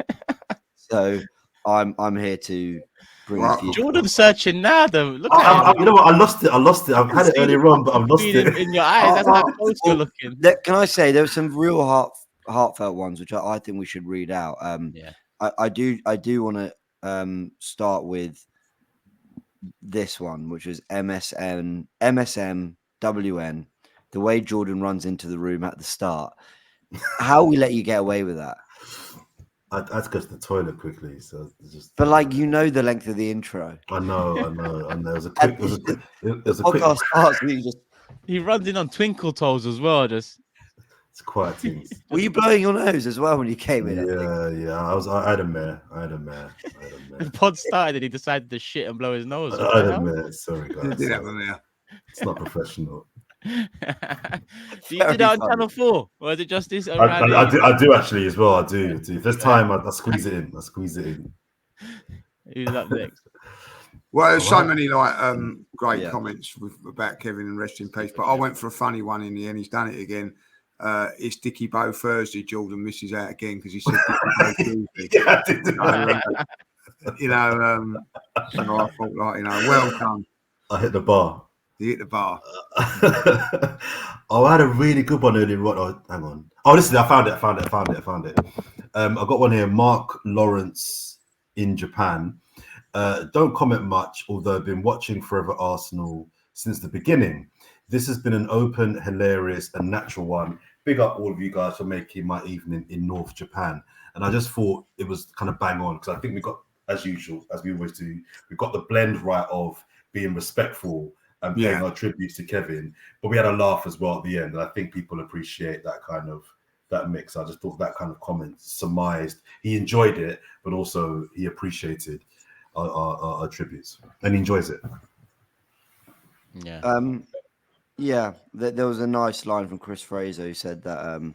So I'm here to bring it to you. Jordan searching now, though. Look at you know what? I lost it. I've had it earlier on, but I've lost it. In your eyes, that's how close you're looking. Can I say there were some real heartfelt ones, which I think we should read out. I do want to start with this one, which was MSMWN. The way Jordan runs into the room at the start. How we let you get away with that? I had to go to the toilet quickly, so just. But the length of the intro. I know. It was a quick. It was a quick. Podcast starts and he runs in on twinkle toes as well. Just. It's quite things. Were you blowing your nose as well when you came in? Yeah. I had a mare. The pod started and he decided to shit and blow his nose. I had a mare. Sorry, guys. You did have a mare. It's not professional. You did that on Channel 4, or is it just this? I do actually as well. I do. If there's time, I squeeze it in. Who's up next? Well, there's so many great comments about Kevin and rest in peace. But I went for a funny one in the end. He's done it again. It's Dickie Bow Thursday. Jordan misses out again because he said Tuesday. Yeah, I did. So I thought, well done. I hit the bar. You hit the bar. I had a really good one earlier. Oh, hang on. Oh, listen, I found it. I got one here. Mark Lawrence in Japan. Don't comment much, although I've been watching Fourever Arsenal since the beginning. This has been an open, hilarious, and natural one. Big up all of you guys for making my evening in North Japan. And I just thought it was kind of bang on because I think we got, as usual, as we always do, we got the blend right of being respectful and paying our tributes to Kevin, but we had a laugh as well at the end, and I think people appreciate that mix. I just thought that kind of comment surmised he enjoyed it, but also he appreciated our tributes, and he enjoys it. Yeah. Yeah, there was a nice line from Chris Fraser who said that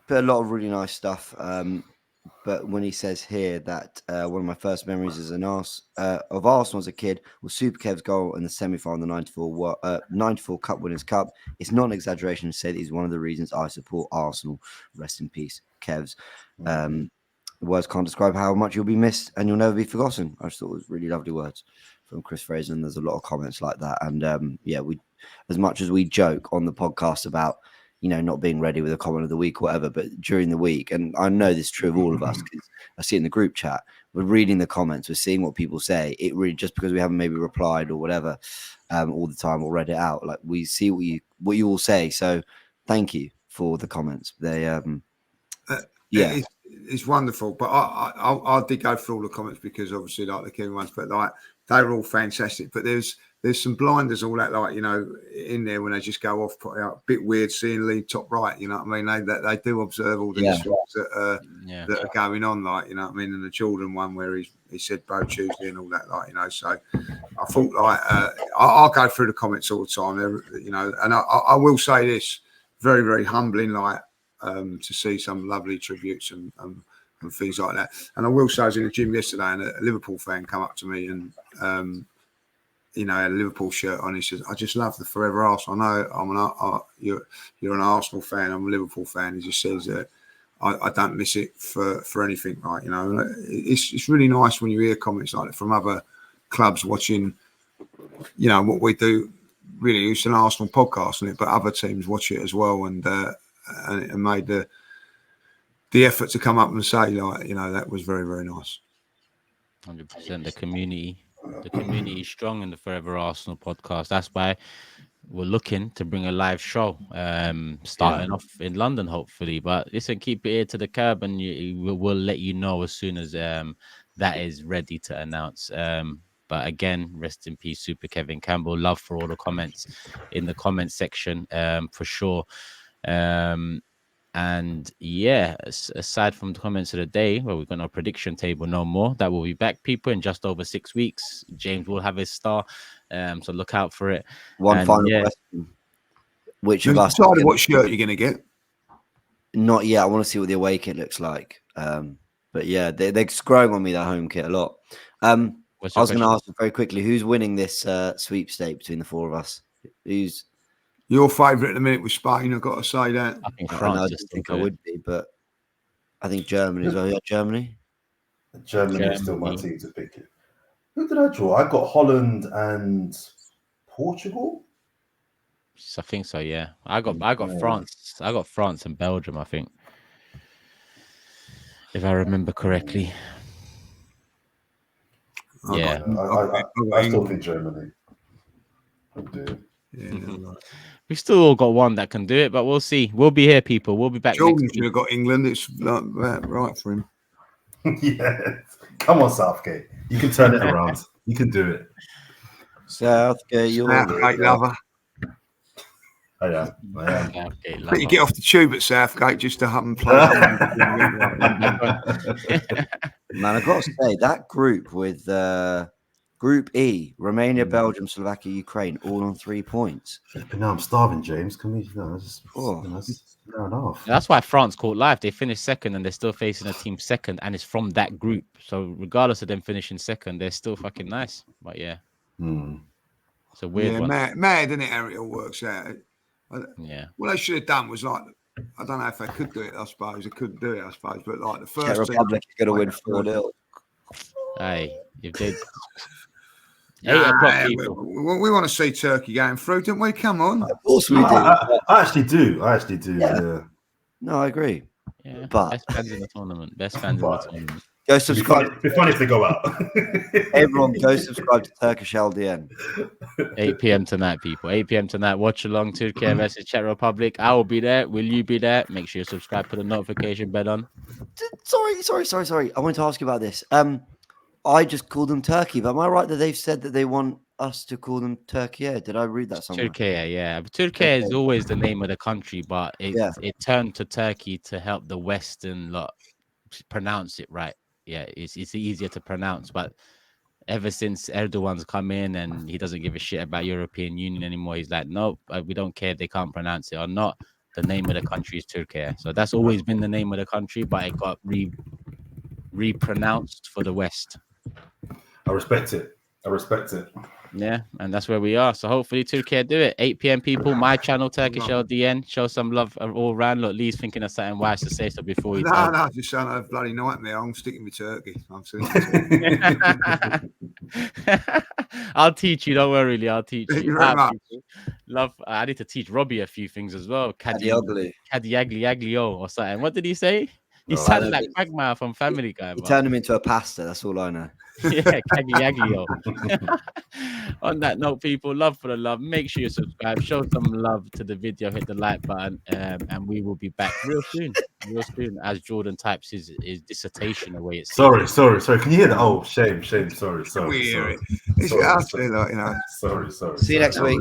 put a lot of really nice stuff. But when he says here that one of my first memories as of Arsenal as a kid was Super Kev's goal in the semi-final, the 94 Cup Winners' Cup. It's not an exaggeration to say that he's one of the reasons I support Arsenal. Rest in peace, Kevs. Words can't describe how much you'll be missed and you'll never be forgotten. I just thought it was really lovely words from Chris Fraser, and there's a lot of comments like that. And we, as much as we joke on the podcast about not being ready with a comment of the week or whatever, but during the week, and I know this is true of all of us because I see it in the group chat, we're reading the comments, we're seeing what people say. It really, just because we haven't maybe replied or whatever all the time or read it out, like we see what you all say. So thank you for the comments. They it's wonderful. But I did go through all the comments because obviously like the Kevin ones, but like they were all fantastic. But there's some blinders, all that, like, in there when they just go off, put out a bit weird seeing lead top right, you know what I mean? They do observe all these things that are going on, like, you know what I mean? And the Jordan one where he said Bo Tuesday and all that, like, so I thought, like, I'll go through the comments all the time, and I will say this, very, very humbling, like, to see some lovely tributes and things like that. And I will say I was in the gym yesterday and a Liverpool fan come up to me and, had a Liverpool shirt on. He says, "I just love the Fourever Arsenal. I know you're an Arsenal fan. I'm a Liverpool fan." He just says that I don't miss it for anything, right? It's really nice when you hear comments like that from other clubs watching, what we do. Really, it's an Arsenal podcast, but other teams watch it as well, and it made the effort to come up and say, like, that was very, very nice. 100%. The community is strong in the Fourever Arsenal podcast. That's why we're looking to bring a live show, starting off in London, hopefully. But listen, keep it ear to the curb, and we'll let you know as soon as that is ready to announce. But again, rest in peace, Super Kevin Campbell. Love for all the comments in the comment section, for sure. And yeah, aside from the comments of the day, well, we've got no prediction table no more. That will be back, people, in just over 6 weeks. James will have his star, so look out for it. One final question: which of us decided what shirt you're going to get? Not yet. I want to see what the away kit looks like. But yeah, they're growing on me, that home kit, a lot. I was going to ask very quickly: who's winning this sweepstake between the four of us? Who's your favourite at the minute with Spain? I've got to say that. I think France. I don't think I would be, but I think Germany as well. Yeah, Germany is still my team to pick it. Who did I draw? I got Holland and Portugal. I think so. Yeah, I got France. I got France and Belgium, I think, if I remember correctly. Yeah, I still think Germany. I do. Yeah, we still all got one that can do it, but we'll see. We'll be here, people. We'll be back. Jordan should have got England. It's like right for him. Yeah, come on, Southgate. You can turn it around. You can do it. Southgate, you're Southgate lover. I am. But you get off the tube at Southgate just to have and play. Man, I've got to say that group with Group E, Romania, Belgium, Slovakia, Ukraine, all on 3 points. But now I'm starving, James. Can we? That's fair enough. That's why France caught live. They finished second, and they're still facing a team second, and it's from that group. So regardless of them finishing second, they're still fucking nice. But yeah, it's a weird one. Mad, isn't it? How it all works out. Yeah. What they should have done was, like, I don't know if they could do it. I suppose they couldn't do it. I suppose, but like the first Czech Republic is going to win 4-0. Hey, if they. We want to see Turkey going through, don't we? Come on. Of course we do. I actually do. Yeah. No, I agree. Yeah, but best fans in the tournament. Best fans in the tournament. Go subscribe. It'd be funny if they go out. Everyone, go subscribe to Turkish LDN. 8 p.m. tonight, people. 8 p.m. tonight. Watch along. Turkey versus Czech Republic. I will be there. Will you be there? Make sure you subscribe. Put the notification bell on. Sorry. I wanted to ask you about this. I just called them Turkey, but am I right that they've said that they want us to call them Turkey? Did I read that somewhere? Turkey, yeah. Turkey is always the name of the country, but it turned to Turkey to help the Western lot pronounce it right. Yeah, it's easier to pronounce, but ever since Erdogan's come in and he doesn't give a shit about European Union anymore. He's like, nope, we don't care if they can't pronounce it or not. The name of the country is Turkey. So that's always been the name of the country, but it got repronounced for the West. I respect it. Yeah, and that's where we are. So hopefully Turkey do it. 8 p.m. people, my channel, Turkish LDN. Show some love all round. Look, Lee's thinking of something wise to say so before he does. No, just saying a bloody nightmare. I'm sticking with Turkey. I'm sticking I'll teach you. Don't worry, Lee. I'll teach Thank you. you very much. Love. I need to teach Robbie a few things as well. Kadioglu. Or something. What did he say? He Oh, sounded like Quagmire from Family Guy. He turned him into a pasta. That's all I know. Yeah, Cagliaglio. On that note, people, love for the love. Make sure you subscribe. Show some love to the video. Hit the like button, and we will be back real soon. As Jordan types his dissertation away. Sorry. Can you hear that? Oh, shame. Sorry. It's actually like, Sorry. See you next week.